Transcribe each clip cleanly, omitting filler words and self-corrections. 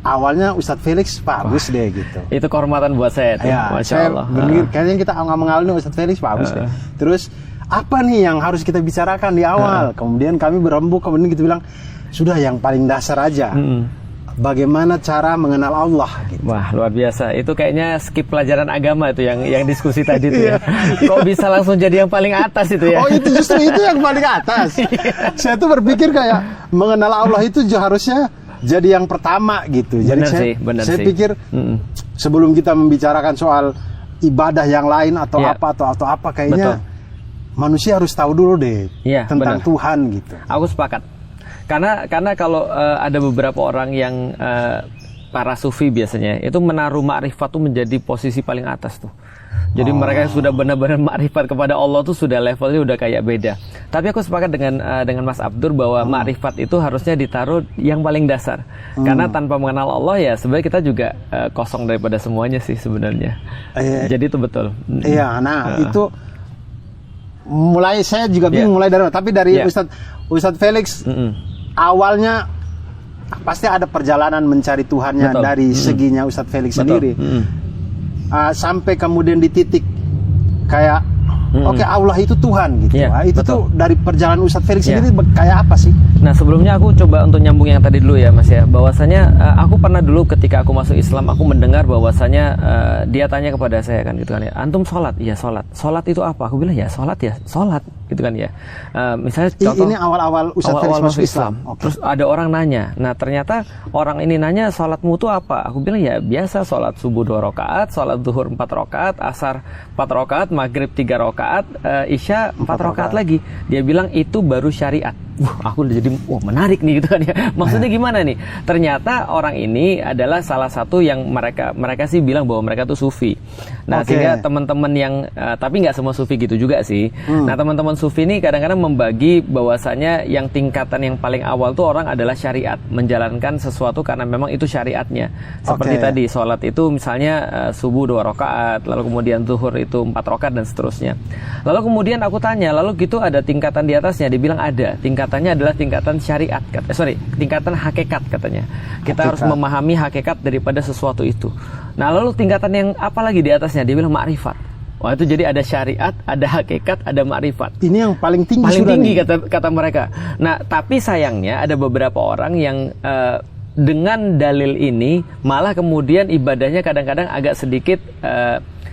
awalnya Ustadz Felix bagus deh gitu. Itu kehormatan buat saya tuh. Ya, Masya saya Allah. kayaknya kita mengalami Ustadz Felix bagus deh. Terus apa nih yang harus kita bicarakan di awal? Kemudian kami berembuk, kemudian kita bilang sudah yang paling dasar aja. Bagaimana cara mengenal Allah gitu. Wah, luar biasa. Itu kayaknya skip pelajaran agama itu yang diskusi tadi itu ya. Kok bisa langsung jadi yang paling atas itu ya? Oh, itu justru itu yang paling atas. Saya tuh berpikir kayak mengenal Allah itu harusnya jadi yang pertama gitu. Jadi saya pikir sebelum kita membicarakan soal ibadah yang lain atau apa kayaknya manusia harus tahu dulu deh tentang Tuhan gitu. Aku sepakat. Karena kalau ada beberapa orang yang para sufi biasanya itu menaruh ma'rifat tuh menjadi posisi paling atas tuh. Jadi mereka sudah benar-benar ma'rifat kepada Allah tuh sudah levelnya udah kayak beda. Tapi aku sepakat dengan Mas Abdur bahwa ma'rifat itu harusnya ditaruh yang paling dasar. Karena tanpa mengenal Allah ya sebenarnya kita juga kosong daripada semuanya sih sebenarnya. Jadi itu betul. Iya, nah itu mulai saya juga bingung mulai dari tapi dari Ustadz Felix awalnya pasti ada perjalanan mencari Tuhannya dari seginya Ustadz Felix sendiri. Sampai kemudian di titik kayak oke, Allah itu Tuhan gitu. Itu tuh dari perjalanan Ustadz Felix sendiri kayak apa sih? Nah, sebelumnya aku coba untuk nyambung yang tadi dulu ya Mas ya. Bahwasanya aku pernah dulu ketika aku masuk Islam aku mendengar bahwasanya dia tanya kepada saya kan gitu kan ya. Antum sholat? Iya sholat. Sholat itu apa? Aku bilang ya sholat gitu kan ya. Misalnya contoh ini awal-awal Ustadz Felix masuk Islam. Terus ada orang nanya. Nah, ternyata orang ini nanya sholatmu itu apa? Aku bilang ya biasa sholat subuh 2 rakaat, sholat zuhur 4 rakaat, asar 4 rakaat, maghrib 3 rakaat, isya 4 rakaat lagi. Dia bilang itu baru syariat. Aku udah jadi menarik nih gitu kan ya. Maksudnya gimana nih? Ternyata orang ini adalah salah satu yang mereka sih bilang bahwa mereka tuh sufi. Nah, sehingga teman-teman yang tapi nggak semua sufi gitu juga sih. Nah, teman-teman sufi ini kadang-kadang membagi bahwasanya yang tingkatan yang paling awal tuh orang adalah syariat, menjalankan sesuatu karena memang itu syariatnya. Seperti tadi sholat itu misalnya subuh 2 rakaat, lalu kemudian zuhur itu 4 rakaat dan seterusnya. Lalu kemudian aku tanya, lalu gitu ada tingkatan di atasnya? Dibilang ada. Tingkatannya adalah tingkatan syariat, tingkatan hakikat katanya. Kita harus memahami hakikat daripada sesuatu itu. Nah, lalu tingkatan yang apa lagi di atasnya? Dia bilang ma'rifat. Wah, itu jadi ada syariat, ada hakikat, ada ma'rifat. Ini yang paling tinggi. Paling tinggi kata mereka. Nah, tapi sayangnya ada beberapa orang yang dengan dalil ini malah kemudian ibadahnya kadang-kadang agak sedikit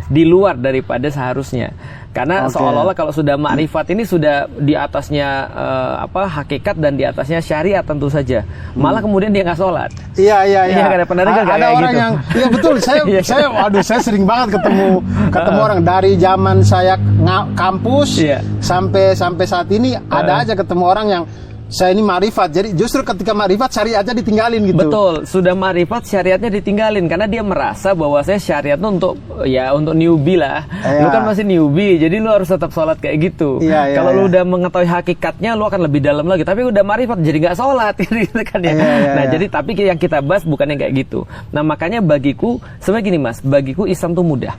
di luar daripada seharusnya. Karena seolah-olah kalau sudah ma'rifat ini sudah di atasnya hakikat dan di atasnya syariat tentu saja. Malah kemudian dia nggak sholat. Iya. Ada orang gitu. yang, iya betul. Saya sering banget ketemu orang dari zaman saya kampus sampai saat ini ada aja ketemu orang yang saya ini ma'rifat, jadi justru ketika ma'rifat syariatnya ditinggalin gitu. Betul, sudah ma'rifat syariatnya ditinggalin karena dia merasa bahwa saya syariat itu untuk newbie lah. Lu kan masih newbie, jadi lu harus tetap sholat kayak gitu. Kalau lu udah mengetahui hakikatnya, lu akan lebih dalam lagi. Tapi udah ma'rifat jadi nggak sholat, gitu kan ya. Jadi tapi yang kita bahas bukan yang kayak gitu. Nah, makanya bagiku sebenarnya gini Mas, bagiku Islam tuh mudah.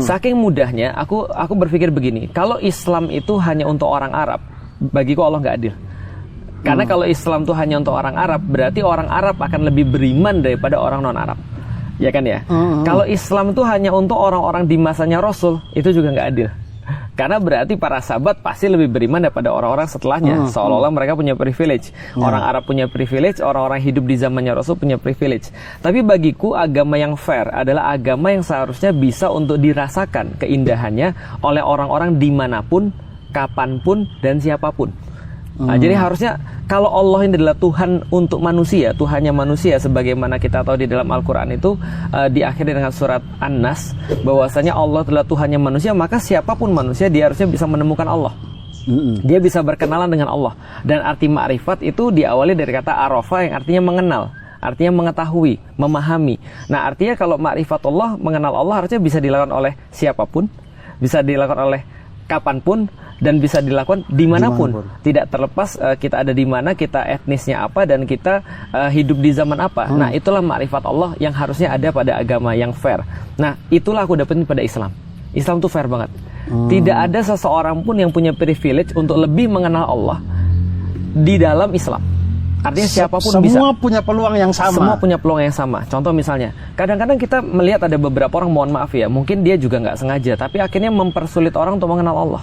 Saking mudahnya, aku berpikir begini, kalau Islam itu hanya untuk orang Arab, bagiku Allah nggak adil. Karena kalau Islam tuh hanya untuk orang Arab, berarti orang Arab akan lebih beriman daripada orang non-Arab. Ya kan ya? Kalau Islam tuh hanya untuk orang-orang di masanya Rasul, itu juga nggak adil. Karena berarti para sahabat pasti lebih beriman daripada orang-orang setelahnya. Seolah-olah mereka punya privilege. Orang Arab punya privilege, orang-orang hidup di zamannya Rasul punya privilege. Tapi bagiku agama yang fair adalah agama yang seharusnya bisa untuk dirasakan keindahannya oleh orang-orang dimanapun, kapanpun, dan siapapun. Nah, jadi harusnya kalau Allah ini adalah Tuhan untuk manusia, Tuhannya manusia, sebagaimana kita tahu di dalam Al-Quran itu diakhiri dengan surat An-Nas, bahwasanya Allah adalah Tuhannya manusia, maka siapapun manusia dia harusnya bisa menemukan Allah. Dia bisa berkenalan dengan Allah. Dan arti ma'rifat itu diawali dari kata arafa yang artinya mengenal, artinya mengetahui, memahami. Nah, artinya kalau ma'rifat Allah, mengenal Allah harusnya bisa dilakukan oleh siapapun, bisa dilakukan oleh kapanpun, dan bisa dilakukan dimanapun. Tidak terlepas kita ada di mana, kita etnisnya apa, dan kita hidup di zaman apa. Nah, itulah ma'rifat Allah yang harusnya ada pada agama yang fair. Nah, itulah aku dapetin pada Islam. Islam tuh fair banget. Tidak ada seseorang pun yang punya privilege untuk lebih mengenal Allah di dalam Islam. Artinya siapapun semua bisa. Semua punya peluang yang sama. Semua punya peluang yang sama. Contoh misalnya, kadang-kadang kita melihat ada beberapa orang, mohon maaf ya, mungkin dia juga nggak sengaja, tapi akhirnya mempersulit orang untuk mengenal Allah.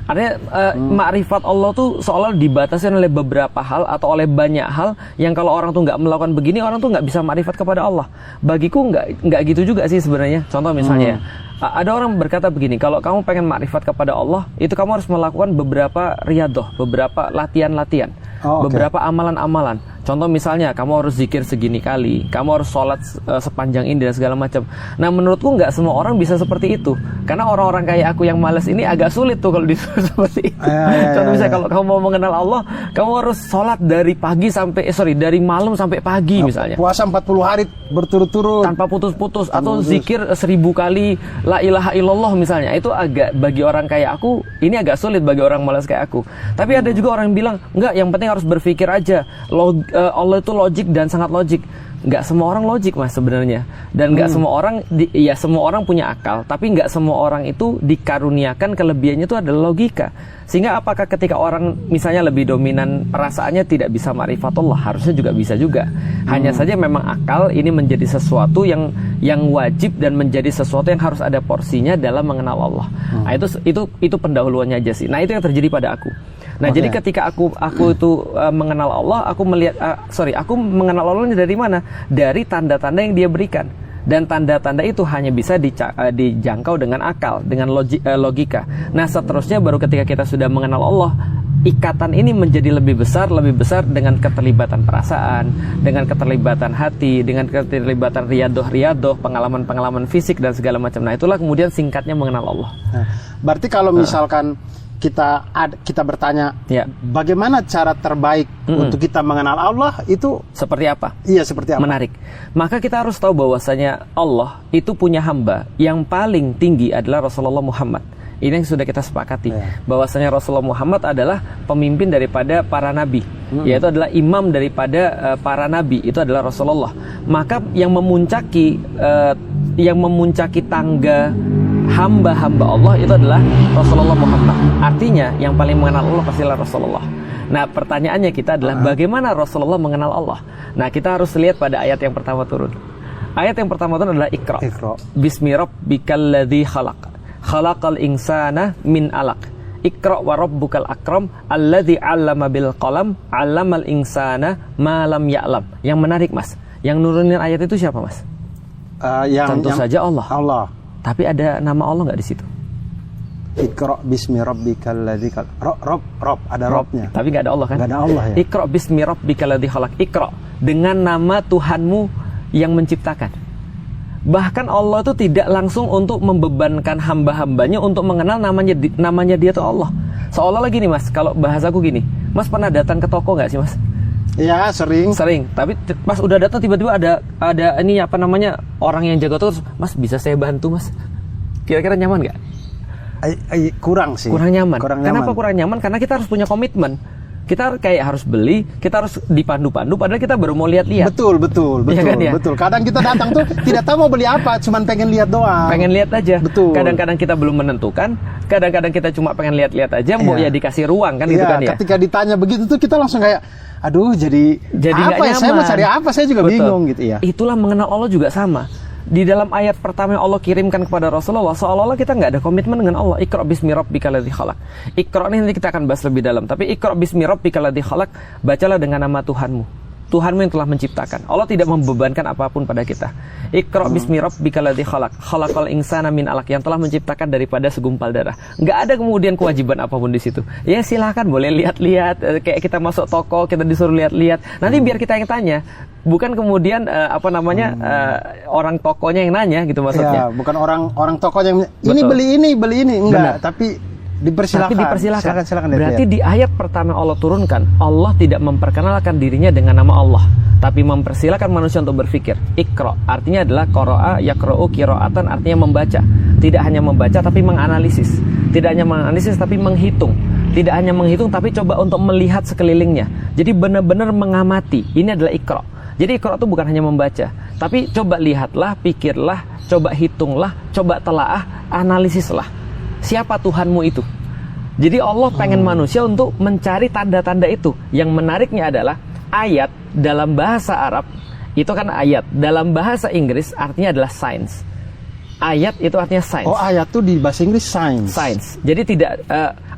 Artinya makrifat Allah tuh seolah dibatasi oleh beberapa hal atau oleh banyak hal yang kalau orang tuh nggak melakukan begini, orang tuh nggak bisa makrifat kepada Allah. Bagiku nggak gitu juga sih sebenarnya. Contoh misalnya ya, ada orang berkata begini, kalau kamu pengen makrifat kepada Allah, itu kamu harus melakukan beberapa riyadoh, beberapa latihan-latihan, beberapa amalan-amalan. Contoh misalnya, kamu harus zikir segini kali, kamu harus sholat sepanjang ini dan segala macam. Nah, menurutku nggak semua orang bisa seperti itu. Karena orang-orang kayak aku yang malas ini agak sulit tuh kalau disuruh seperti itu. Contoh misalnya, kalau kamu mau mengenal Allah, kamu harus sholat dari pagi sampai, dari malam sampai pagi misalnya. Puasa 40 hari berturut-turut. Tanpa putus-putus. Atau zikir 1000 kali, la ilaha illallah misalnya. Itu agak, bagi orang kayak aku, ini agak sulit bagi orang malas kayak aku. Tapi ada juga orang yang bilang, enggak, yang penting harus berpikir aja. Allah itu logik dan sangat logik. Nggak semua orang logik mas sebenarnya, dan nggak semua orang ya semua orang punya akal, tapi nggak semua orang itu dikaruniakan kelebihannya itu adalah logika. Sehingga apakah ketika orang misalnya lebih dominan perasaannya tidak bisa ma'rifatullah, harusnya juga bisa juga. Hanya saja memang akal ini menjadi sesuatu yang wajib dan menjadi sesuatu yang harus ada porsinya dalam mengenal Allah. Nah, itu pendahuluannya aja sih. Nah, itu yang terjadi pada aku. Nah, jadi ketika aku itu mengenal Allah, aku mengenal Allah dari mana? Dari tanda-tanda yang Dia berikan. Dan tanda-tanda itu hanya bisa dijangkau dengan akal, dengan logika. Nah, seterusnya baru ketika kita sudah mengenal Allah, ikatan ini menjadi lebih besar dengan keterlibatan perasaan, dengan keterlibatan hati, dengan keterlibatan riyadoh, pengalaman-pengalaman fisik dan segala macam. Nah, itulah kemudian singkatnya mengenal Allah. Nah, berarti kalau misalkan kita bertanya, bagaimana cara terbaik untuk kita mengenal Allah, itu seperti apa? Iya, seperti apa? Menarik. Maka kita harus tahu bahwasanya Allah itu punya hamba yang paling tinggi adalah Rasulullah Muhammad. Ini yang sudah kita sepakati, bahwasanya Rasulullah Muhammad adalah pemimpin daripada para nabi, yaitu adalah imam daripada para nabi, itu adalah Rasulullah. Maka yang memuncaki tangga hamba-hamba Allah itu adalah Rasulullah Muhammad. Artinya yang paling mengenal Allah pastilah Rasulullah. Nah, pertanyaannya kita adalah bagaimana Rasulullah mengenal Allah? Nah, kita harus lihat pada ayat yang pertama turun. Ayat yang pertama turun adalah Iqra. Bismi rabbikal ladzi khalaq. Khalaqal insana min 'alaq. Iqra wa rabbukal akram alladzi 'allama bil qalam 'allamal insana ma lam ya'lam. Yang menarik, Mas, yang nurunin ayat itu siapa, Mas? Tentu saja Allah. Tapi ada nama Allah nggak di situ? Iqra bismi rabbikal ladzi khalaq. Rob ada robnya. Tapi nggak ada Allah kan? Nggak ada Allah ya. Iqra bismi rabbikal ladzi khalaq. Iqra dengan nama Tuhanmu yang menciptakan. Bahkan Allah itu tidak langsung untuk membebankan hamba-hambanya untuk mengenal namanya Dia tuh Allah. Seolah-olah gini, Mas, kalau bahasaku gini, Mas pernah datang ke toko nggak sih, Mas? Iya, sering. Tapi pas udah datang tiba-tiba ada ini apa namanya, orang yang jaga terus, Mas bisa saya bantu, Mas? Kira-kira nyaman nggak? Kurang sih. Kurang nyaman. Kenapa kurang nyaman? Karena kita harus punya komitmen. Kita kayak harus beli, kita harus dipandu-pandu, padahal kita baru mau lihat-lihat. Betul. Ya kan, ya? Betul. Kadang kita datang tuh tidak tahu mau beli apa, cuman pengen lihat doang. Pengen lihat aja. Betul. Kadang-kadang kita belum menentukan, kadang-kadang kita cuma pengen lihat-lihat aja, mau ya dikasih ruang kan, gitu kan ya. Ketika ditanya begitu tuh kita langsung kayak, aduh, jadi apa ya? Saya mau cari apa? Saya juga bingung gitu ya. Itulah mengenal Allah juga sama. Di dalam ayat pertama yang Allah kirimkan kepada Rasulullah, seolah-olah kita nggak ada komitmen dengan Allah. Iqra bismi rabbikal ladzi khalaq. Iqra ini nanti kita akan bahas lebih dalam. Tapi Iqra bismi rabbikal ladzi khalaq, bacalah dengan nama Tuhanmu. Tuhanmu yang telah menciptakan. Allah tidak membebankan apapun pada kita. Iqra bismi rabbikal ladzi khalaq. Khalaqal insana min 'alaq, yang telah menciptakan daripada segumpal darah. Nggak ada kemudian kewajiban apapun di situ. Ya silahkan boleh lihat-lihat, kayak kita masuk toko, kita disuruh lihat-lihat. Nanti biar kita yang tanya. Bukan kemudian orang tokonya yang nanya gitu maksudnya. Ya, bukan orang tokonya yang ini beli ini enggak, tapi dipersilakan. Silakan berarti di ayat pertama Allah turunkan, Allah tidak memperkenalkan dirinya dengan nama Allah, tapi mempersilakan manusia untuk berpikir. Iqra artinya adalah qara'a yaqra'u qira'atan, artinya membaca. Tidak hanya membaca tapi menganalisis. Tidak hanya menganalisis tapi menghitung. Tidak hanya menghitung tapi coba untuk melihat sekelilingnya. Jadi benar-benar mengamati. Ini adalah Iqra. Jadi Iqra itu bukan hanya membaca, tapi coba lihatlah, pikirlah, coba hitunglah, coba telaah, analisislah. Siapa Tuhanmu itu? Jadi Allah pengen manusia untuk mencari tanda-tanda itu. Yang menariknya adalah ayat dalam bahasa Arab itu kan ayat, dalam bahasa Inggris artinya adalah science. Ayat itu artinya science. Oh, ayat tuh di bahasa Inggris science. Science. Jadi tidak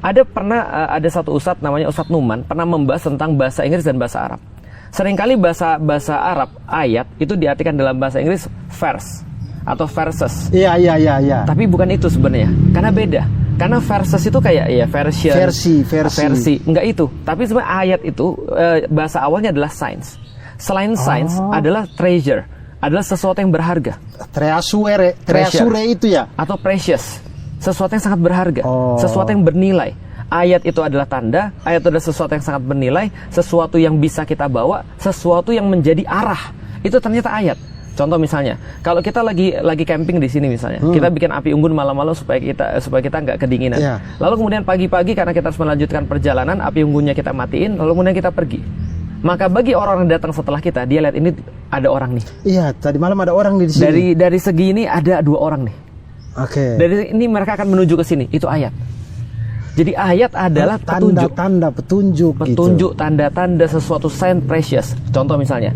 ada satu ustadz namanya Ustadz Numan pernah membahas tentang bahasa Inggris dan bahasa Arab. Seringkali bahasa Arab ayat itu diartikan dalam bahasa Inggris verse atau verses. Iya. Tapi bukan itu sebenarnya, karena beda. Karena verses itu kayak ya versi. Enggak itu. Tapi sebenarnya ayat itu bahasa awalnya adalah science. Selain science adalah treasure, adalah sesuatu yang berharga. Treasure itu ya? Atau precious, sesuatu yang sangat berharga, sesuatu yang bernilai. Ayat itu adalah tanda, ayat itu adalah sesuatu yang sangat bernilai, sesuatu yang bisa kita bawa, sesuatu yang menjadi arah. Itu ternyata ayat. Contoh misalnya, kalau kita lagi camping di sini misalnya, kita bikin api unggun malam-malam supaya kita nggak kedinginan. Yeah. Lalu kemudian pagi-pagi karena kita harus melanjutkan perjalanan, api unggunnya kita matiin, lalu kemudian kita pergi. Maka bagi orang yang datang setelah kita, dia lihat ini ada orang nih. Iya, tadi malam ada orang di sini. Dari segi ini ada 2 orang nih. Oke. Dari ini mereka akan menuju ke sini. Itu ayat. Jadi ayat adalah petunjuk, tanda-tanda sesuatu sign precious. Contoh misalnya,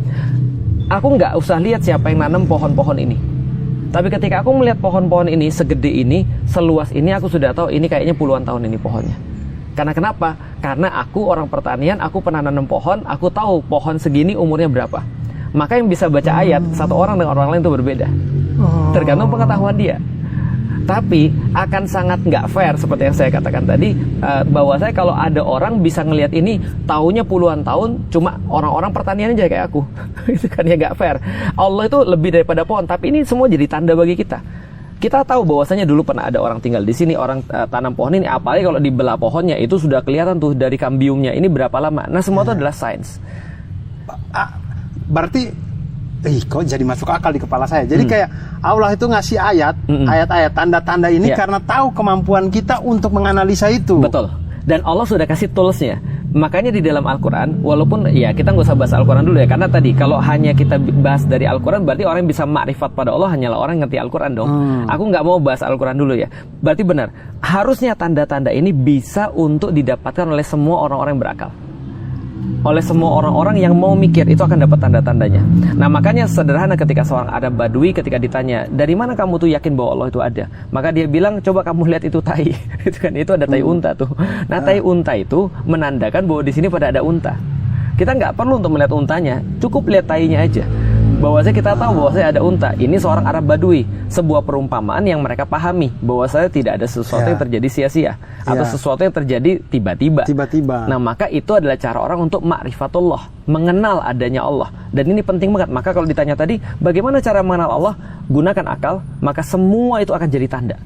aku nggak usah lihat siapa yang nanam pohon-pohon ini. Tapi ketika aku melihat pohon-pohon ini segede ini, seluas ini, aku sudah tahu ini kayaknya puluhan tahun ini pohonnya. Karena kenapa? Karena aku orang pertanian, aku pernah nanam pohon, aku tahu pohon segini umurnya berapa. Maka yang bisa baca ayat, satu orang dengan orang lain itu berbeda. Tergantung pengetahuan dia. Tapi akan sangat nggak fair seperti yang saya katakan tadi, bahwa saya kalau ada orang bisa ngelihat ini tahunya puluhan tahun, cuma orang-orang pertanian aja kayak aku. Itu kan ya nggak fair. Allah itu lebih daripada pohon, tapi ini semua jadi tanda bagi kita. Kita tahu bahwasanya dulu pernah ada orang tinggal di sini, orang tanam pohon ini, apalagi kalau dibelah pohonnya itu sudah kelihatan tuh dari kambiumnya ini berapa lama. Nah, semua itu adalah sains. Berarti kok jadi masuk akal di kepala saya. Jadi kayak Allah itu ngasih ayat-ayat tanda-tanda ini karena tahu kemampuan kita untuk menganalisa itu. Betul. Dan Allah sudah kasih toolsnya. Makanya di dalam Al-Quran, walaupun ya kita nggak usah bahas Al-Quran dulu ya, karena tadi kalau hanya kita bahas dari Al-Quran berarti orang yang bisa makrifat pada Allah hanyalah orang yang ngerti Al-Quran dong. Aku nggak mau bahas Al-Quran dulu ya. Berarti benar, harusnya tanda-tanda ini bisa untuk didapatkan oleh semua orang-orang yang berakal. Oleh semua orang-orang yang mau mikir itu akan dapat tanda-tandanya. Nah makanya sederhana ketika seorang Arab Badui ketika ditanya dari mana kamu tuh yakin bahwa Allah itu ada, maka dia bilang coba kamu lihat itu tai. itu ada tai unta tuh. Nah tai unta itu menandakan bahwa di sini pada ada unta. Kita nggak perlu untuk melihat untanya, cukup lihat tainya aja. Bahwasanya kita tahu bahwasanya ada unta. Ini seorang Arab Badui, sebuah perumpamaan yang mereka pahami bahwasanya tidak ada sesuatu yang terjadi sia-sia atau sesuatu yang terjadi tiba-tiba. Nah, maka itu adalah cara orang untuk ma'rifatullah, mengenal adanya Allah. Dan ini penting banget. Maka kalau ditanya tadi, bagaimana cara mengenal Allah? Gunakan akal, maka semua itu akan jadi tanda.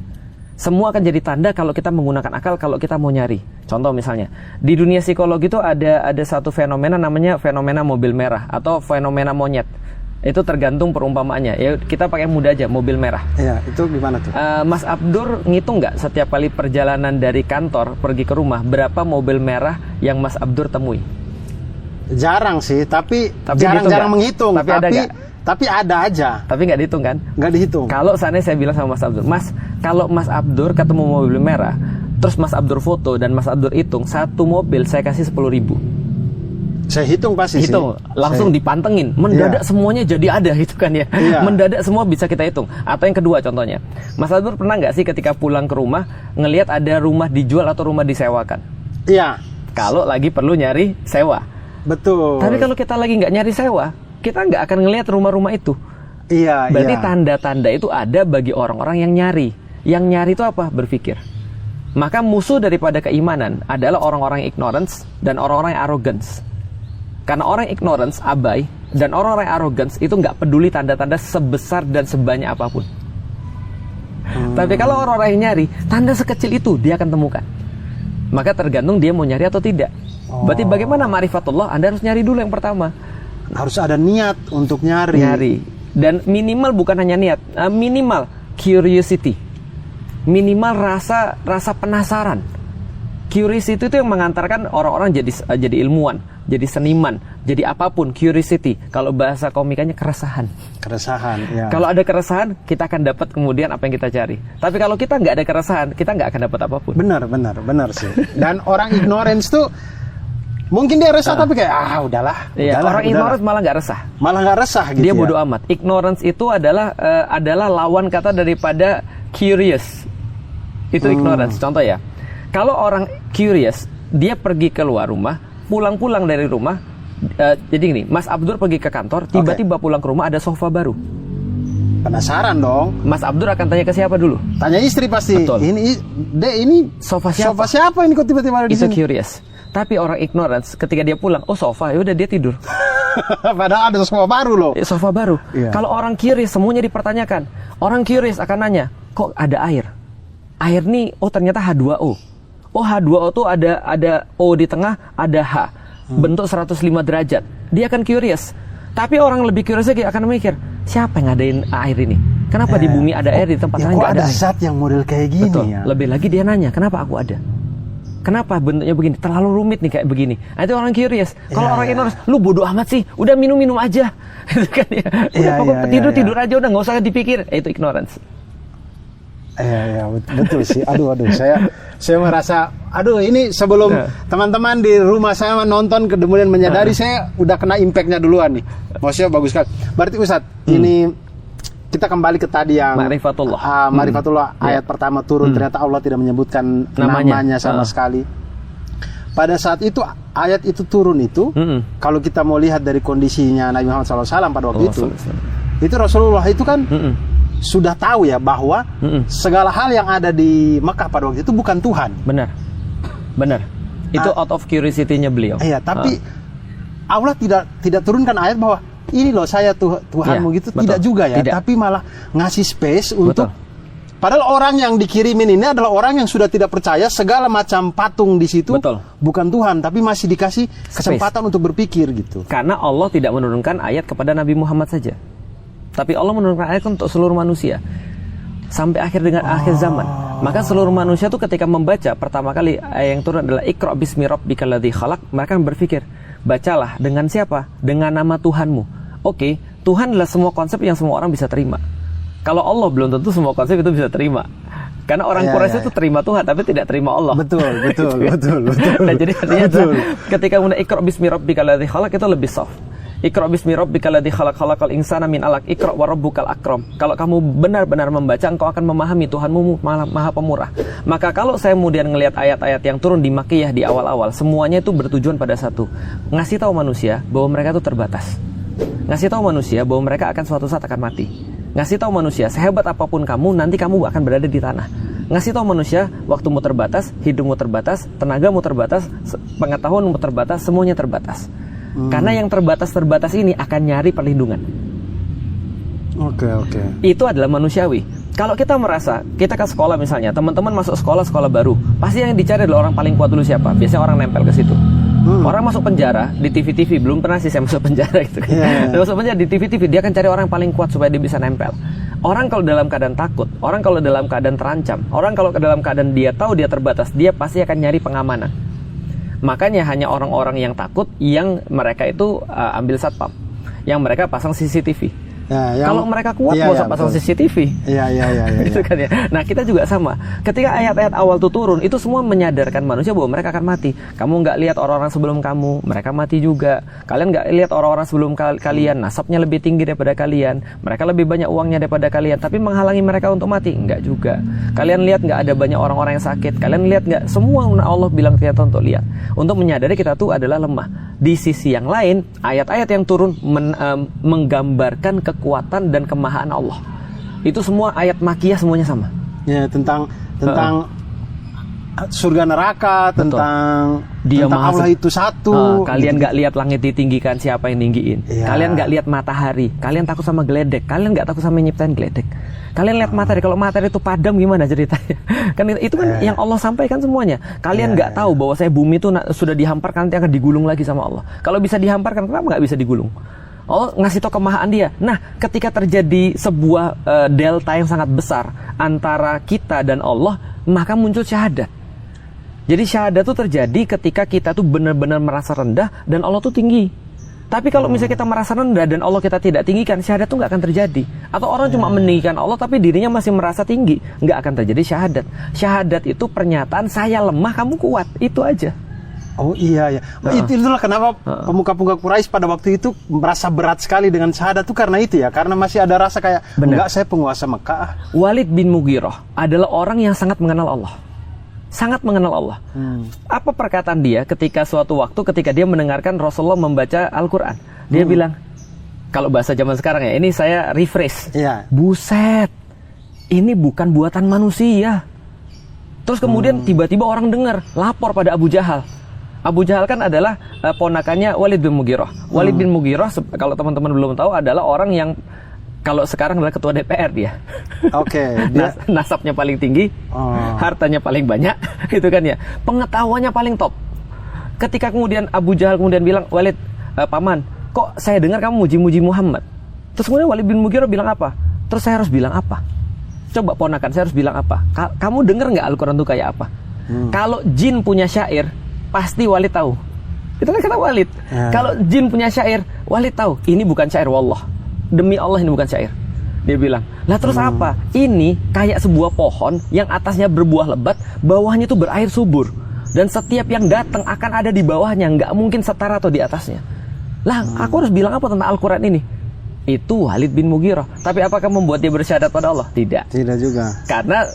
Semua akan jadi tanda kalau kita menggunakan akal, kalau kita mau nyari. Contoh misalnya, di dunia psikologi itu ada satu fenomena namanya fenomena mobil merah atau fenomena monyet. Itu tergantung perumpamaannya. Ya kita pakai mudah aja, mobil merah. Iya, itu gimana tuh? Mas Abdur ngitung nggak setiap kali perjalanan dari kantor pergi ke rumah berapa mobil merah yang Mas Abdur temui? Jarang sih, tapi jarang menghitung. Tapi ada aja. Tapi nggak dihitung kan? Nggak dihitung. Kalau seandainya saya bilang sama Mas Abdur, Mas, kalau Mas Abdur ketemu mobil merah, terus Mas Abdur foto dan Mas Abdur hitung, satu mobil saya kasih 10.000. Saya hitung pasti hitung, langsung dipantengin, mendadak semuanya jadi ada gitu kan ya. Mendadak semua bisa kita hitung. Atau yang kedua contohnya, Mas Abdur pernah nggak sih ketika pulang ke rumah ngelihat ada rumah dijual atau rumah disewakan? Iya. Kalau lagi perlu nyari sewa. Betul. Tapi kalau kita lagi nggak nyari sewa, kita nggak akan ngelihat rumah-rumah itu. Iya. Berarti tanda-tanda itu ada bagi orang-orang yang nyari. Yang nyari itu apa? Berpikir. Maka musuh daripada keimanan adalah orang-orang yang ignorance dan orang-orang yang arrogance. Karena orang ignorance, abai, dan orang-orang arrogance itu nggak peduli tanda-tanda sebesar dan sebanyak apapun. Tapi kalau orang-orang yang nyari, tanda sekecil itu dia akan temukan. Maka tergantung dia mau nyari atau tidak. Berarti bagaimana ma'rifatullah? Anda harus nyari dulu yang pertama. Harus ada niat untuk nyari. Dan minimal bukan hanya niat, minimal curiosity. Minimal rasa penasaran. Curiosity itu yang mengantarkan orang-orang jadi ilmuwan, jadi seniman, jadi apapun. Curiosity, kalau bahasa komikanya keresahan. Ya. Kalau ada keresahan, kita akan dapat kemudian apa yang kita cari. Tapi kalau kita nggak ada keresahan, kita nggak akan dapat apapun. Benar sih. Dan orang ignorance tuh Mungkin dia resah tapi kayak udahlah. Iya, orang ignorance malah nggak resah. Malah nggak resah gitu. Dia bodoh amat. Ignorance itu adalah lawan kata daripada curious. Itu ignorance. Contoh ya. Kalau orang curious, dia pergi keluar rumah, pulang-pulang dari rumah. Jadi gini, Mas Abdur pergi ke kantor, tiba-tiba pulang ke rumah ada sofa baru. Penasaran dong. Mas Abdur akan tanya ke siapa dulu? Tanya istri pasti. Betul. Ini sofa siapa? Sofa siapa ini kok tiba-tiba ada di sini? Itu curious. Tapi orang ignorance, ketika dia pulang, sofa, ya udah dia tidur. Padahal ada sofa baru loh. Sofa baru. Iya. Kalau orang curious, semuanya dipertanyakan. Orang curious akan nanya, kok ada air? Air nih, ternyata H2O. H2O tuh ada O di tengah, ada H. Bentuk 105 derajat. Dia akan curious. Tapi orang lebih curious lagi akan mikir, siapa yang ngadain air ini? Kenapa di bumi ada air, di tempat lain nggak ada? Ada zat yang model kayak gini. Betul. Ya. Lebih lagi dia nanya, kenapa aku ada? Kenapa bentuknya begini? Terlalu rumit nih kayak begini. Nah, itu orang curious. Kalau orang ignorance, lu bodoh amat sih. Udah minum aja. Itu kan ya. Udah pokoknya tidur aja, udah nggak usah dipikir. Itu ignorance. Iya, betul sih. Aduh, saya merasa, ini sebelum teman-teman di rumah saya nonton kemudian menyadari, saya udah kena impact-nya duluan nih. Maksudnya bagus sekali. Berarti Ustadz, ini kita kembali ke tadi yang Ma'rifatullah. Ma'rifatullah ayat pertama turun, ternyata Allah tidak menyebutkan namanya sama sekali. Pada saat itu ayat itu turun itu, kalau kita mau lihat dari kondisinya Nabi Muhammad SAW pada waktu itu Rasulullah itu kan sudah tahu ya bahwa segala hal yang ada di Mekah pada waktu itu bukan Tuhan. Benar. Itu out of curiosity-nya beliau. Iya, tapi Allah tidak turunkan ayat bahwa ini loh saya Tuhanmu gitu, betul. Tidak juga ya, tapi malah ngasih space untuk padahal orang yang dikirimin ini adalah orang yang sudah tidak percaya segala macam patung di situ bukan Tuhan, tapi masih dikasih kesempatan untuk berpikir gitu. Karena Allah tidak menurunkan ayat kepada Nabi Muhammad saja, tapi Allah menurunkan ayat untuk seluruh manusia sampai akhir zaman. Maka seluruh manusia tuh ketika membaca pertama kali ayat yang turun adalah Iqra bismi rabbikal ladzi khalaq, mereka berpikir, bacalah dengan siapa? Dengan nama Tuhanmu. Oke, Tuhan adalah semua konsep yang semua orang bisa terima. Kalau Allah belum tentu semua konsep itu bisa terima. Karena orang Quraisy itu terima Tuhan tapi tidak terima Allah. Betul. Nah, jadi artinya ketika kemudian Iqra bismi rabbikal ladzi khalaq itu lebih soft. Iqra bismi rabbikal ladzi khalaq, khalaqal insana min 'alaq, Iqra wa rabbukal akram. Kalau kamu benar-benar membaca, engkau akan memahami Tuhanmu Maha Pemurah. Maka kalau saya kemudian ngelihat ayat-ayat yang turun di Makkiyah di awal-awal, semuanya itu bertujuan pada satu, ngasih tahu manusia bahwa mereka itu terbatas. Ngasih tahu manusia bahwa mereka akan suatu saat akan mati. Ngasih tahu manusia, sehebat apapun kamu, nanti kamu akan berada di tanah. Ngasih tahu manusia, waktumu terbatas, hidupmu terbatas, tenagamu terbatas, pengetahuanmu terbatas, semuanya terbatas. Karena yang terbatas ini akan nyari perlindungan. Oke. Itu adalah manusiawi. Kalau kita merasa, kita ke sekolah misalnya, teman-teman masuk sekolah baru, pasti yang dicari adalah orang paling kuat dulu siapa? Biasanya orang nempel ke situ. Orang masuk penjara di TV, belum pernah sih saya masuk penjara gitu kan. Masuk penjara di TV, dia akan cari orang paling kuat supaya dia bisa nempel. Orang kalau dalam keadaan takut, orang kalau dalam keadaan terancam, orang kalau dalam keadaan dia tahu dia terbatas, dia pasti akan nyari pengamanan. Makanya hanya orang-orang yang takut yang mereka itu ambil satpam, yang mereka pasang CCTV. Kalau mereka kuat nggak usah pasang CCTV. Gitu kan ya. Nah, kita juga sama. Ketika ayat-ayat awal itu turun, itu semua menyadarkan manusia bahwa mereka akan mati. Kamu nggak lihat orang-orang sebelum kamu, mereka mati juga. Kalian nggak lihat orang-orang sebelum kalian, nasabnya lebih tinggi daripada kalian, mereka lebih banyak uangnya daripada kalian, tapi menghalangi mereka untuk mati? Enggak juga. Kalian lihat nggak ada banyak orang-orang yang sakit? Kalian lihat nggak? Semua Allah bilang ternyata untuk lihat, untuk menyadari kita tuh adalah lemah. Di sisi yang lain, ayat-ayat yang turun menggambarkan kekuatan dan kemahaan Allah. Itu semua ayat Makkiyah semuanya sama. Ya, tentang surga neraka, tentang Allah itu satu. Kalian nggak lihat langit ditinggikan, siapa yang tinggiin? Kalian nggak lihat matahari, kalian takut sama geledek. Kalian nggak takut sama nyiptain geledek. Kalian lihat matahari, kalau matahari itu padam gimana ceritanya? Kan itu kan yang Allah sampaikan semuanya. Kalian nggak tahu bahwa saya bumi itu sudah dihamparkan, nanti akan digulung lagi sama Allah. Kalau bisa dihamparkan, kenapa nggak bisa digulung? Allah ngasih tahu kemahaan dia. Nah, ketika terjadi sebuah delta yang sangat besar antara kita dan Allah, maka muncul syahadat. Jadi syahadat itu terjadi ketika kita tuh benar-benar merasa rendah dan Allah tuh tinggi. Tapi kalau misalnya kita merasa rendah dan Allah kita tidak tinggikan, syahadat itu nggak akan terjadi. Atau orang cuma meninggikan Allah tapi dirinya masih merasa tinggi, nggak akan terjadi syahadat. Syahadat itu pernyataan saya lemah, kamu kuat, itu aja. Oh iya ya. Itulah kenapa pemuka-pemuka Quraisy pada waktu itu merasa berat sekali dengan syahadat tuh karena itu ya, karena masih ada rasa kayak enggak, saya penguasa Mekah. Walid bin Mughirah adalah orang yang sangat mengenal Allah. Sangat mengenal Allah. Apa perkataan dia ketika suatu waktu ketika dia mendengarkan Rasulullah membaca Al-Qur'an? Dia bilang, kalau bahasa zaman sekarang ya, ini saya refresh. Buset. Ini bukan buatan manusia. Terus kemudian tiba-tiba orang dengar, lapor pada Abu Jahal. Abu Jahal kan adalah ponakannya Walid bin Mughirah. Walid bin Mughirah, kalau teman-teman belum tahu, adalah orang yang kalau sekarang adalah ketua DPR dia. Nasabnya paling tinggi, hartanya paling banyak, itu kan ya. Pengetahuannya paling top. Ketika kemudian Abu Jahal kemudian bilang, Walid, paman, kok saya dengar kamu muji-muji Muhammad. Terus kemudian Walid bin Mughirah bilang apa? Terus saya harus bilang apa? Coba ponakan, saya harus bilang apa? Kamu dengar nggak Al-Quran itu kayak apa? Kalau jin punya syair, pasti Walid tahu. Itu kan kata Walid. Kalau jin punya syair, Walid tahu. Ini bukan syair, wallah. Demi Allah ini bukan syair. Dia bilang, lah terus apa? Ini kayak sebuah pohon yang atasnya berbuah lebat, bawahnya itu berair subur. Dan setiap yang datang akan ada di bawahnya, nggak mungkin setara atau di atasnya. Lah, aku harus bilang apa tentang Al-Quran ini? Itu Walid bin Mughirah. Tapi apakah membuat dia bersyahadat pada Allah? Tidak. Tidak juga. Karena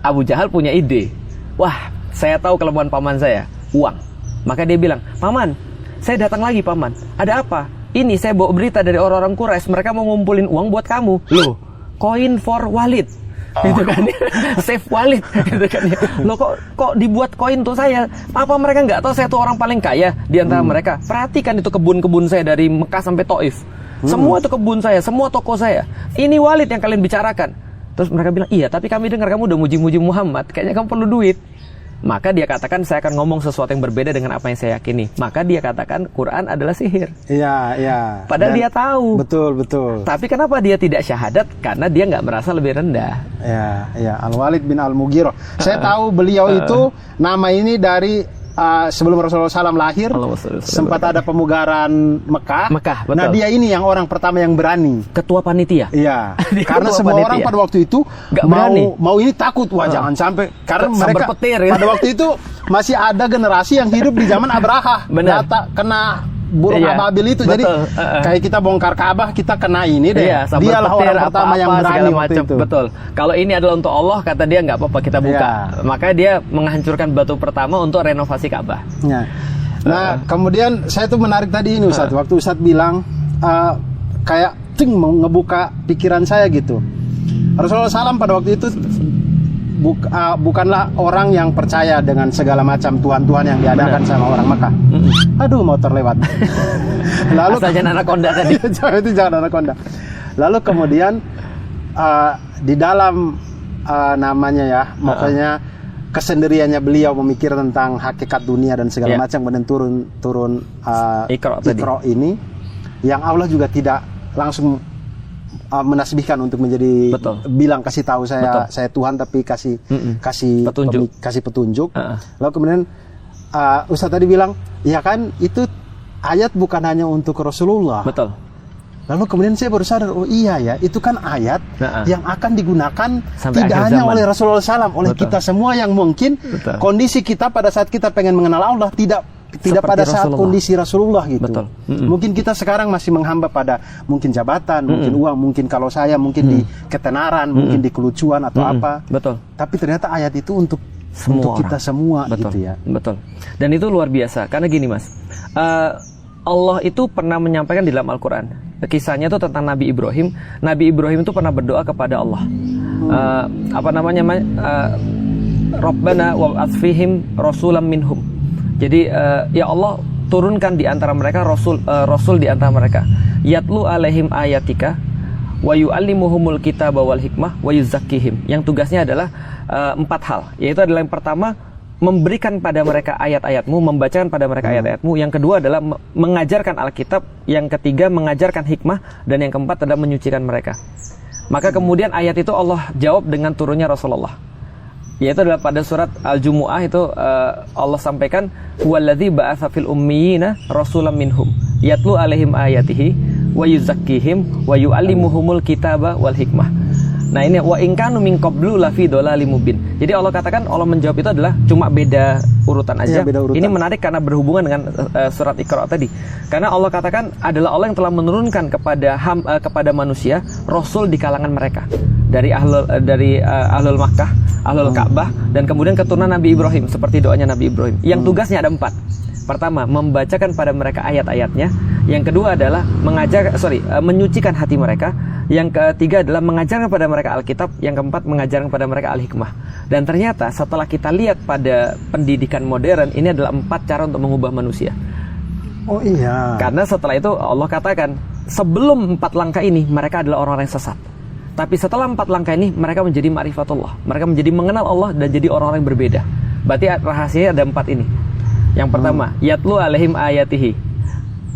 Abu Jahal punya ide. Wah, saya tahu kelemahan paman saya, uang. Maka dia bilang, paman, saya datang lagi paman. Ada apa? Ini saya bawa berita dari orang-orang Quraisy, mereka mau ngumpulin uang buat kamu. Loh, coin for Walid. Gitu kan ya. Save Walid. Gitu kan ya. Loh kok dibuat koin tuh saya? Apa mereka nggak tahu saya tuh orang paling kaya di antara mereka? Perhatikan itu kebun-kebun saya dari Mekah sampai Taif. Semua itu kebun saya, semua toko saya. Ini Walid yang kalian bicarakan. Terus mereka bilang, iya tapi kami dengar kamu udah muji-muji Muhammad, kayaknya kamu perlu duit. Maka dia katakan, saya akan ngomong sesuatu yang berbeda dengan apa yang saya yakini. Maka dia katakan, Quran adalah sihir. Iya, iya. Padahal dia tahu. Betul, betul. Tapi kenapa dia tidak syahadat? Karena dia nggak merasa lebih rendah. Iya, iya. Al-Walid bin Al-Mughirah. Saya tahu beliau itu, nama ini dari sebelum Rasulullah SAW lahir, sempat ada pemugaran Mekah. Betul. Nah dia ini yang orang pertama yang berani. Ketua panitia. Iya. Karena semua orang pada waktu itu mau ini takut, wah jangan sampai. Karena mereka petir, ya. Pada waktu itu masih ada generasi yang hidup di zaman Abraha. Data kena burung ababil itu. Betul. Jadi kayak kita bongkar Ka'bah, kita kena ini deh. Iya, dialah orang pertama yang berani waktu itu. Betul. Kalau ini adalah untuk Allah, kata dia nggak apa-apa kita buka. Makanya dia menghancurkan batu pertama untuk renovasi Ka'bah. Ya. Nah, kemudian saya tuh menarik tadi ini Ustadz. Waktu Ustadz bilang kayak mau ngebuka pikiran saya gitu. Rasulullah SAW pada waktu itu bukanlah orang yang percaya dengan segala macam Tuhan-Tuhan yang diadakan sama orang Mekah. Aduh, motor lewat. Lalu jangan anaconda tadi. Itu jangan anaconda. Lalu kemudian di dalam namanya ya, makanya kesendiriannya beliau memikir tentang hakikat dunia dan segala macam, kemudian turun Iqra ini, yang Allah juga tidak langsung menasbihkan untuk menjadi bilang kasih tahu saya Tuhan, tapi kasih petunjuk. Lalu kemudian Ustaz tadi bilang, ya kan itu ayat bukan hanya untuk Rasulullah. Betul. Lalu kemudian saya baru sadar, oh iya ya, itu kan ayat yang akan digunakan sampai tidak hanya oleh Rasulullah SAW, oleh kita semua yang mungkin kondisi kita pada saat kita pengen mengenal Allah tidak pada saat kondisi Rasulullah gitu. Betul. Mungkin kita sekarang masih menghamba pada mungkin jabatan, mungkin uang, mungkin kalau saya mungkin di ketenaran, mungkin di kelucuan atau apa. Betul. Tapi ternyata ayat itu untuk kita semua gitu ya. Betul. Dan itu luar biasa karena gini Mas. Allah itu pernah menyampaikan di dalam Al-Quran. Kisahnya itu tentang Nabi Ibrahim. Nabi Ibrahim itu pernah berdoa kepada Allah. Rabbana wa asfihim rasulam minhum. Jadi ya Allah turunkan di antara mereka rasul di antara mereka. Yatlu alaihim ayatika wa yu'allimuhumul kitaba wal hikmah wa yuzakkihim. Yang tugasnya adalah 4 hal. Yaitu adalah yang pertama, memberikan pada mereka ayat-ayatmu, membacakan pada mereka ayat-ayatmu. Yang kedua adalah mengajarkan Alkitab. Yang ketiga mengajarkan hikmah. Dan yang keempat adalah menyucikan mereka. Maka kemudian ayat itu Allah jawab dengan turunnya Rasulullah. Yaitu adalah pada surat Al-Jumu'ah itu Allah sampaikan, huwallazi ba'atsa fil ummiyina rasulam minhum yatlu alaihim ayatihi wa yuzakkihim wa yu'allimuhumul kitaba wal hikmah. Nah ini wa in kanu min qablu lafi dhalalim mubin. Jadi Allah katakan, Allah menjawab itu adalah cuma beda urutan aja. Ini menarik karena berhubungan dengan surat Iqra tadi. Karena Allah katakan adalah Allah yang telah menurunkan kepada manusia rasul di kalangan mereka. Dari Ahlul Makkah, Ahlul Ka'bah, dan kemudian keturunan Nabi Ibrahim seperti doanya Nabi Ibrahim. Yang tugasnya ada 4. Pertama, membacakan pada mereka ayat-ayatnya. Yang kedua adalah menyucikan hati mereka. Yang ketiga adalah mengajarkan pada mereka Alkitab. Yang keempat, mengajarkan pada mereka Al-Hikmah. Dan ternyata setelah kita lihat pada pendidikan modern, ini adalah 4 cara untuk mengubah manusia. Oh iya. Karena setelah itu Allah katakan, sebelum 4 langkah ini mereka adalah orang-orang yang sesat. Tapi setelah 4 langkah ini mereka menjadi ma'rifatullah. Mereka menjadi mengenal Allah dan jadi orang-orang yang berbeda. Berarti rahasianya ada 4 ini. Yang pertama, yatlu alaihim ayatihi,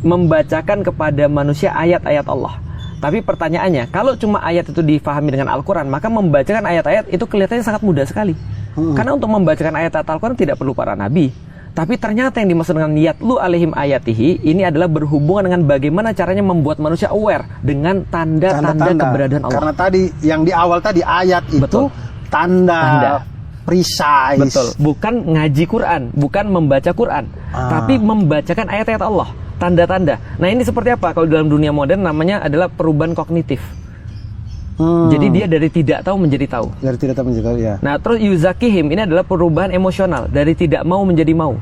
membacakan kepada manusia ayat-ayat Allah. Tapi pertanyaannya, kalau cuma ayat itu difahami dengan Al-Quran, maka membacakan ayat-ayat itu kelihatannya sangat mudah sekali. Karena untuk membacakan ayat-ayat Al-Quran tidak perlu para nabi. Tapi ternyata yang dimaksud dengan yatlu alaihim ayatihi ini adalah berhubungan dengan bagaimana caranya membuat manusia aware dengan tanda-tanda keberadaan Allah. Karena tadi yang di awal tadi ayat itu betul. Tanda. Precise. Betul. Bukan ngaji Quran, bukan membaca Quran, tapi membacakan ayat-ayat Allah, tanda-tanda. Nah, ini seperti apa? Kalau dalam dunia modern namanya adalah perubahan kognitif. Jadi dia dari tidak tahu menjadi tahu. Dari tidak tahu menjadi tahu, ya. Nah, terus yuzakihim ini adalah perubahan emosional, dari tidak mau menjadi mau.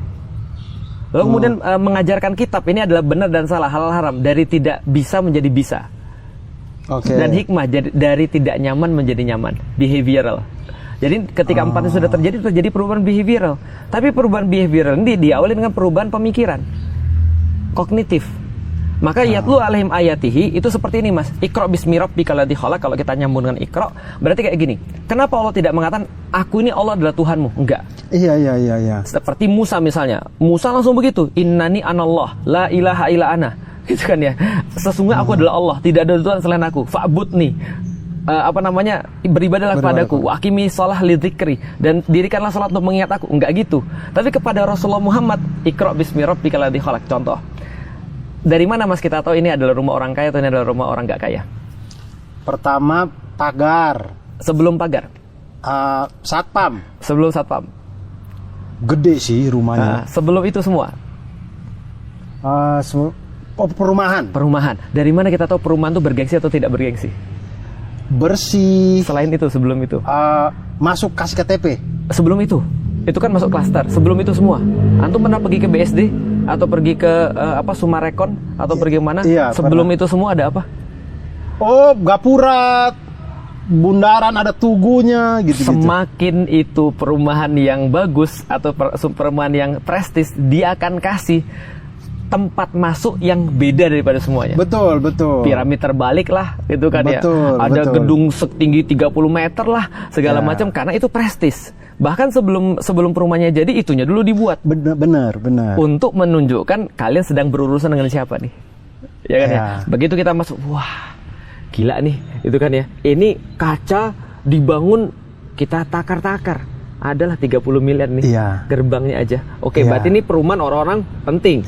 Lalu kemudian mengajarkan kitab ini adalah benar dan salah, halal haram, dari tidak bisa menjadi bisa. Dan hikmah dari tidak nyaman menjadi nyaman, behavioral. Jadi ketika 4 itu sudah terjadi perubahan behavioral. Tapi perubahan behavioral ini diawali dengan perubahan pemikiran, kognitif. Maka yatlu alaihim ayatihi itu seperti ini, Mas. Iqra bismi rabbikal ladzi khalaq. Kalau kita nyambung dengan Iqra, berarti kayak gini. Kenapa Allah tidak mengatakan aku ini Allah adalah Tuhanmu? Enggak. Iya. Seperti Musa misalnya. Musa langsung begitu, innani anallah, la ilaha illa ana. Gitu kan ya. Sesungguhnya aku adalah Allah, tidak ada Tuhan selain aku. Fa'budni. Beribadahlah kepadaku, wa aqimi shalah lidzikri, dan dirikanlah salat untuk mengingat aku. Enggak gitu. Tapi kepada Rasulullah Muhammad, Iqra bismi rabbikal ladzi khalaq. Contoh. Dari mana, Mas, kita tahu ini adalah rumah orang kaya atau ini adalah rumah orang enggak kaya? Pertama, pagar. Sebelum pagar. Satpam. Sebelum satpam. Gede sih rumahnya. Sebelum itu semua. Perumahan. Perumahan. Dari mana kita tahu perumahan itu bergengsi atau tidak bergengsi? Bersih. Selain itu, sebelum itu masuk kasih KTP. Sebelum itu kan masuk klaster. Sebelum itu semua, antum pernah pergi ke BSD atau pergi ke Sumarekon atau pergi mana? Sebelum itu semua ada apa? Gapura, bundaran, ada tugunya gitu. Semakin itu perumahan yang bagus atau perumahan yang prestis, dia akan kasih tempat masuk yang beda daripada semuanya. Betul. Piramid terbalik lah, gitu kan. Ada gedung setinggi 30 meter lah, segala macam, karena itu prestis. Bahkan sebelum perumahannya jadi, itunya dulu dibuat. Benar. Untuk menunjukkan kalian sedang berurusan dengan siapa nih. Ya kan ya. Begitu kita masuk, wah, gila nih, itu kan ya. Ini kaca dibangun, kita takar-takar. Adalah 30 miliar nih gerbangnya aja. Berarti ini perumahan orang-orang penting.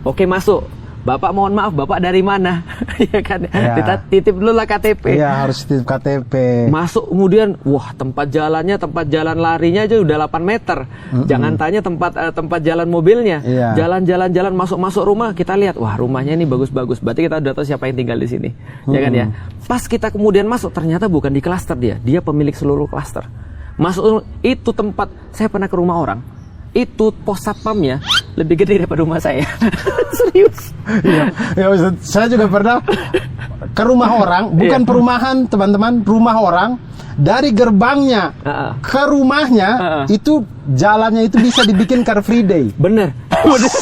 Oke, masuk. Bapak mohon maaf, Bapak dari mana? Ya kan? Kita titip dulu lah KTP. Harus titip KTP. Masuk kemudian, wah, tempat jalan larinya aja udah 8 meter. Jangan tanya tempat jalan mobilnya. Jalan masuk rumah, kita lihat, wah, rumahnya ini bagus-bagus. Berarti kita udah tahu siapa yang tinggal di sini. Ya kan ya? Pas kita kemudian masuk, ternyata bukan di klaster dia pemilik seluruh klaster. Masuk itu tempat, saya pernah ke rumah orang, itu pos satpamnya lebih gede daripada rumah saya. Serius. Ustaz, saya juga pernah ke rumah orang, bukan perumahan, teman-teman, rumah orang. Dari gerbangnya ke rumahnya itu jalannya itu bisa dibikin Car Free Day. Bener.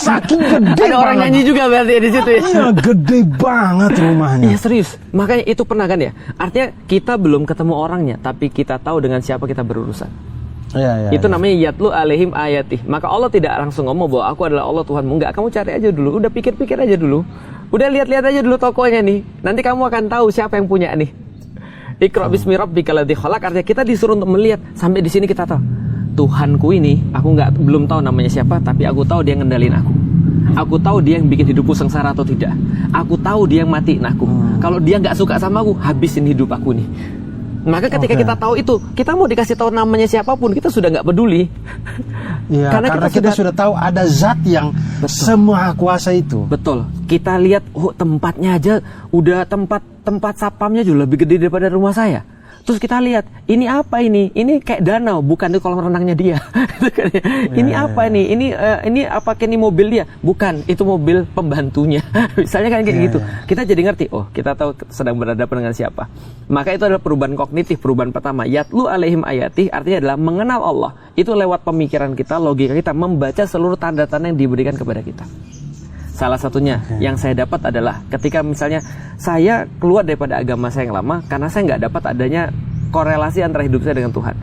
Saking gede. Ada orang nyanyi juga berarti di situ ya. Iya, gede banget rumahnya. Iya, serius. Makanya itu pernah kan ya. Artinya kita belum ketemu orangnya, tapi kita tahu dengan siapa kita berurusan. Itu namanya yatlu alaihim ayatih. Maka Allah tidak langsung ngomong bahwa aku adalah Allah Tuhanmu. Enggak, kamu cari aja dulu. Udah pikir-pikir aja dulu. Udah lihat-lihat aja dulu tokonya nih. Nanti kamu akan tahu siapa yang punya nih. Iqra bismi rabbikal ladzi khalaq, artinya kita disuruh untuk melihat. Sampai di sini kita tahu Tuhanku ini, aku belum tahu namanya siapa, tapi aku tahu dia ngendalin aku. Aku tahu dia yang bikin hidupku sengsara atau tidak. Aku tahu dia yang matiin aku. Kalau dia nggak suka sama aku, habisin hidup aku nih. Maka ketika kita tahu itu, kita mau dikasih tahu namanya siapapun, kita sudah nggak peduli. Ya, karena kita sudah tahu ada zat yang semua kuasa itu. Betul. Kita lihat, tempatnya aja udah tempat sapamnya juga lebih gede daripada rumah saya. Terus kita lihat, ini apa ini? Ini kayak danau, bukan itu kolam renangnya dia. Ini apa ini? Ini apa ini mobil dia? Bukan, itu mobil pembantunya. Misalnya kan kayak gitu. Kita jadi ngerti, kita tahu sedang berhadapan dengan siapa. Maka itu adalah perubahan kognitif, perubahan pertama. Yatlu alaihim ayatih, artinya adalah mengenal Allah. Itu lewat pemikiran kita, logika kita, membaca seluruh tanda-tanda yang diberikan kepada kita. Salah satunya yang saya dapat adalah ketika misalnya saya keluar daripada agama saya yang lama karena saya nggak dapat adanya korelasi antara hidup saya dengan Tuhan.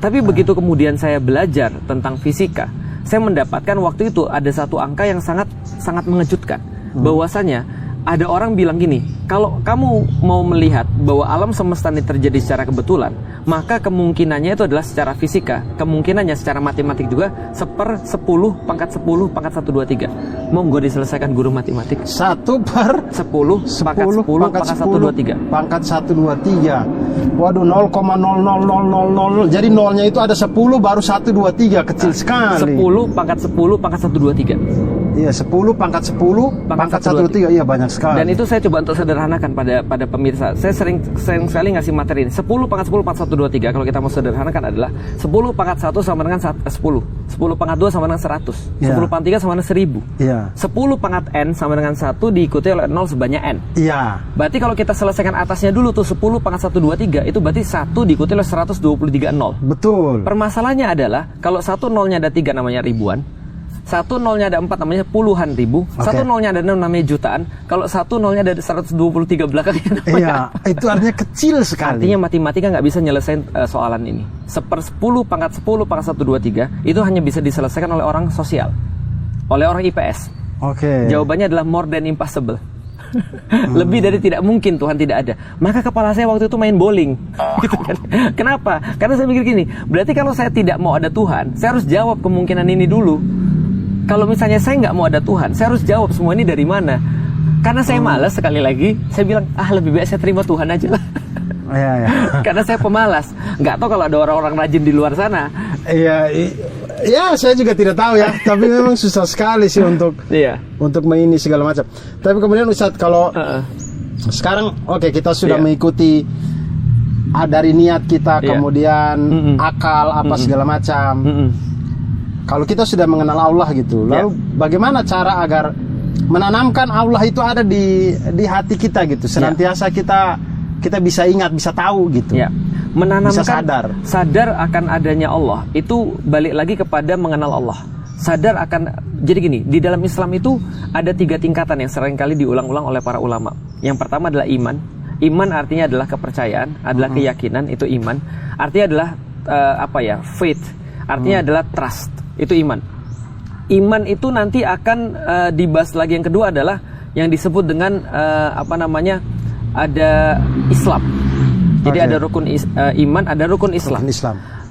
Tapi begitu kemudian saya belajar tentang fisika, saya mendapatkan waktu itu ada satu angka yang sangat mengejutkan. Bahwasanya ada orang bilang gini, kalau kamu mau melihat bahwa alam semesta ini terjadi secara kebetulan, maka kemungkinannya itu adalah secara fisika, kemungkinannya secara matematik juga 1/10 pangkat 10 pangkat 1, 2, 3. Monggo diselesaikan guru matematik. 1/10 pangkat 10 pangkat 1, 2, 3. Pangkat 1, 2, 3. Waduh, 0,00000. Jadi nolnya itu ada 10 baru 1, 2, 3, kecil sekali. 10 pangkat 10 pangkat 1, 2, 3. Iya, 10 pangkat 10 pangkat 1, 2, 3. Iya, banyak sekali. Dan itu saya coba untuk sederhanakan pada pemirsa. Saya sering sekali ngasih materi ini. 10 pangkat 10 pangkat 1, 2, 3. Kalau kita mau sederhanakan adalah 10 pangkat 1 sama dengan 10. 10 pangkat 2 sama dengan 100. 10 pangkat 3 sama dengan 1000. 10 pangkat N sama dengan 1 diikuti oleh 0 sebanyak N. Berarti kalau kita selesaikan atasnya dulu tuh 10 pangkat 1, 2, 3, itu berarti 1 diikuti oleh 123 nol. Betul. Permasalahannya adalah kalau 1 nolnya ada 3 namanya ribuan. 1 nolnya ada 4 namanya puluhan ribu. 1 nolnya ada 6 namanya jutaan. Kalau 1 nolnya ada 123 belakangnya namanya itu artinya kecil sekali. Artinya matematika nggak bisa nyelesain soalan ini. 1/10 pangkat 10 pangkat 1, 2, 3 itu hanya bisa diselesaikan oleh orang sosial, oleh orang IPS. Jawabannya adalah more than impossible. Lebih dari tidak mungkin Tuhan tidak ada. Maka kepala saya waktu itu main bowling. Gitu kan. Kenapa? Karena saya mikir gini, berarti kalau saya tidak mau ada Tuhan, saya harus jawab kemungkinan ini dulu. Kalau misalnya saya nggak mau ada Tuhan, saya harus jawab semua ini dari mana? Karena saya malas, sekali lagi, saya bilang, lebih baik saya terima Tuhan aja lah. Karena saya pemalas. Nggak tahu kalau ada orang-orang rajin di luar sana. Ya, saya juga tidak tahu ya. Tapi memang susah sekali sih untuk ini segala macam. Tapi kemudian Ustadz, kalau sekarang kita sudah mengikuti dari niat kita, kemudian akal apa segala macam. Kalau kita sudah mengenal Allah gitu, lalu bagaimana cara agar menanamkan Allah itu ada di hati kita gitu, senantiasa kita bisa ingat, bisa tahu gitu. Menanamkan, bisa sadar akan adanya Allah, itu balik lagi kepada mengenal Allah. Sadar akan, jadi gini, di dalam Islam itu ada 3 tingkatan yang seringkali diulang-ulang oleh para ulama. Yang pertama adalah iman. Iman artinya adalah kepercayaan, adalah keyakinan, itu iman. Artinya adalah faith. Artinya adalah trust. Itu iman. Iman itu nanti akan dibahas lagi. Yang kedua adalah yang disebut dengan ada Islam. Jadi ada rukun iman, ada rukun Islam.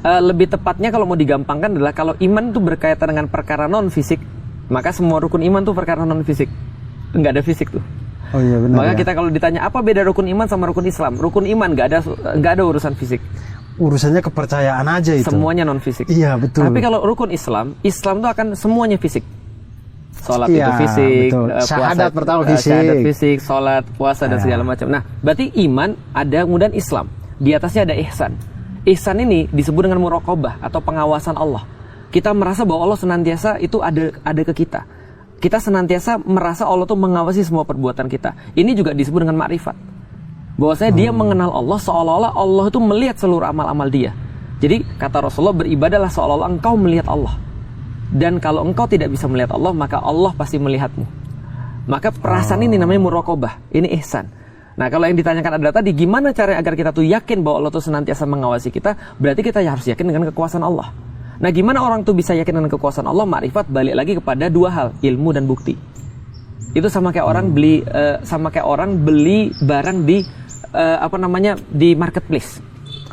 Lebih tepatnya kalau mau digampangkan adalah kalau iman itu berkaitan dengan perkara non fisik, maka semua rukun iman itu perkara non fisik. Enggak ada fisik tuh. Benar. Maka kita kalau ditanya apa beda rukun iman sama rukun Islam? Rukun iman enggak ada urusan fisik. Urusannya kepercayaan aja itu. Semuanya non fisik. Iya, betul. Tapi kalau rukun Islam itu akan semuanya fisik. Sholat itu fisik, syahadat pertama fisik. Syahadat fisik, sholat, puasa dan segala macam. Nah, berarti iman ada, kemudian Islam. Di atasnya ada ihsan. Ihsan ini disebut dengan muraqabah atau pengawasan Allah. Kita merasa bahwa Allah senantiasa itu ada ke kita. Kita senantiasa merasa Allah tuh mengawasi semua perbuatan kita. Ini juga disebut dengan ma'rifat. Bahwasanya dia mengenal Allah seolah-olah Allah itu melihat seluruh amal-amal dia. Jadi kata Rasulullah, beribadahlah seolah-olah engkau melihat Allah. Dan kalau engkau tidak bisa melihat Allah, maka Allah pasti melihatmu. Maka perasaan ini namanya muraqabah, ini ihsan. Nah, kalau yang ditanyakan adalah tadi, gimana cara agar kita tuh yakin bahwa Allah tuh senantiasa mengawasi kita? Berarti kita harus yakin dengan kekuasaan Allah. Nah, gimana orang tuh bisa yakin dengan kekuasaan Allah? Ma'rifat balik lagi kepada 2 hal, ilmu dan bukti. Itu sama kayak orang beli barang di di marketplace.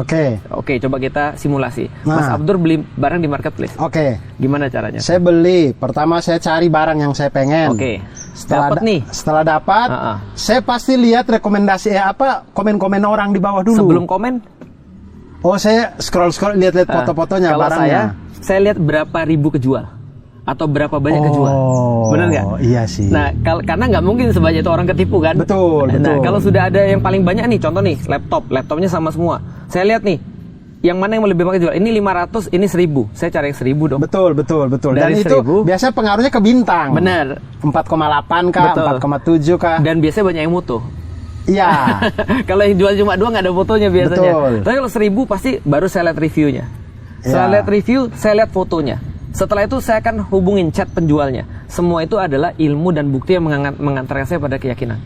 Oke, coba kita simulasi. Mas Abdur beli barang di marketplace. Gimana caranya? Saya beli, pertama saya cari barang yang saya pengen. Setelah dapat, saya pasti lihat rekomendasi komen-komen orang di bawah dulu. Sebelum komen, Oh, saya scroll lihat-lihat foto-fotonya, kalau barangnya. Saya lihat berapa ribu kejual atau berapa banyak kejual. Benar nggak? Iya sih. Nah, karena nggak mungkin sebanyak itu orang ketipu kan? Betul. Nah, kalau sudah ada yang paling banyak nih, contoh nih, laptopnya sama semua. Saya lihat nih, yang mana yang lebih banyak jual? Ini 500, ini 1000. Saya cari yang 1000 dong. Betul. Dan itu biasanya pengaruhnya ke bintang. Benar. 4,8 kah, 4,7 kah. Dan biasanya banyak yang mutu. Iya. Kalau yang jual cuma 2 nggak ada fotonya biasanya. Betul. Tapi kalau 1000 pasti baru saya lihat reviewnya. Setelah lihat review, saya lihat fotonya. Setelah itu saya akan hubungin chat penjualnya. Semua itu adalah ilmu dan bukti yang mengantarkan saya pada keyakinan.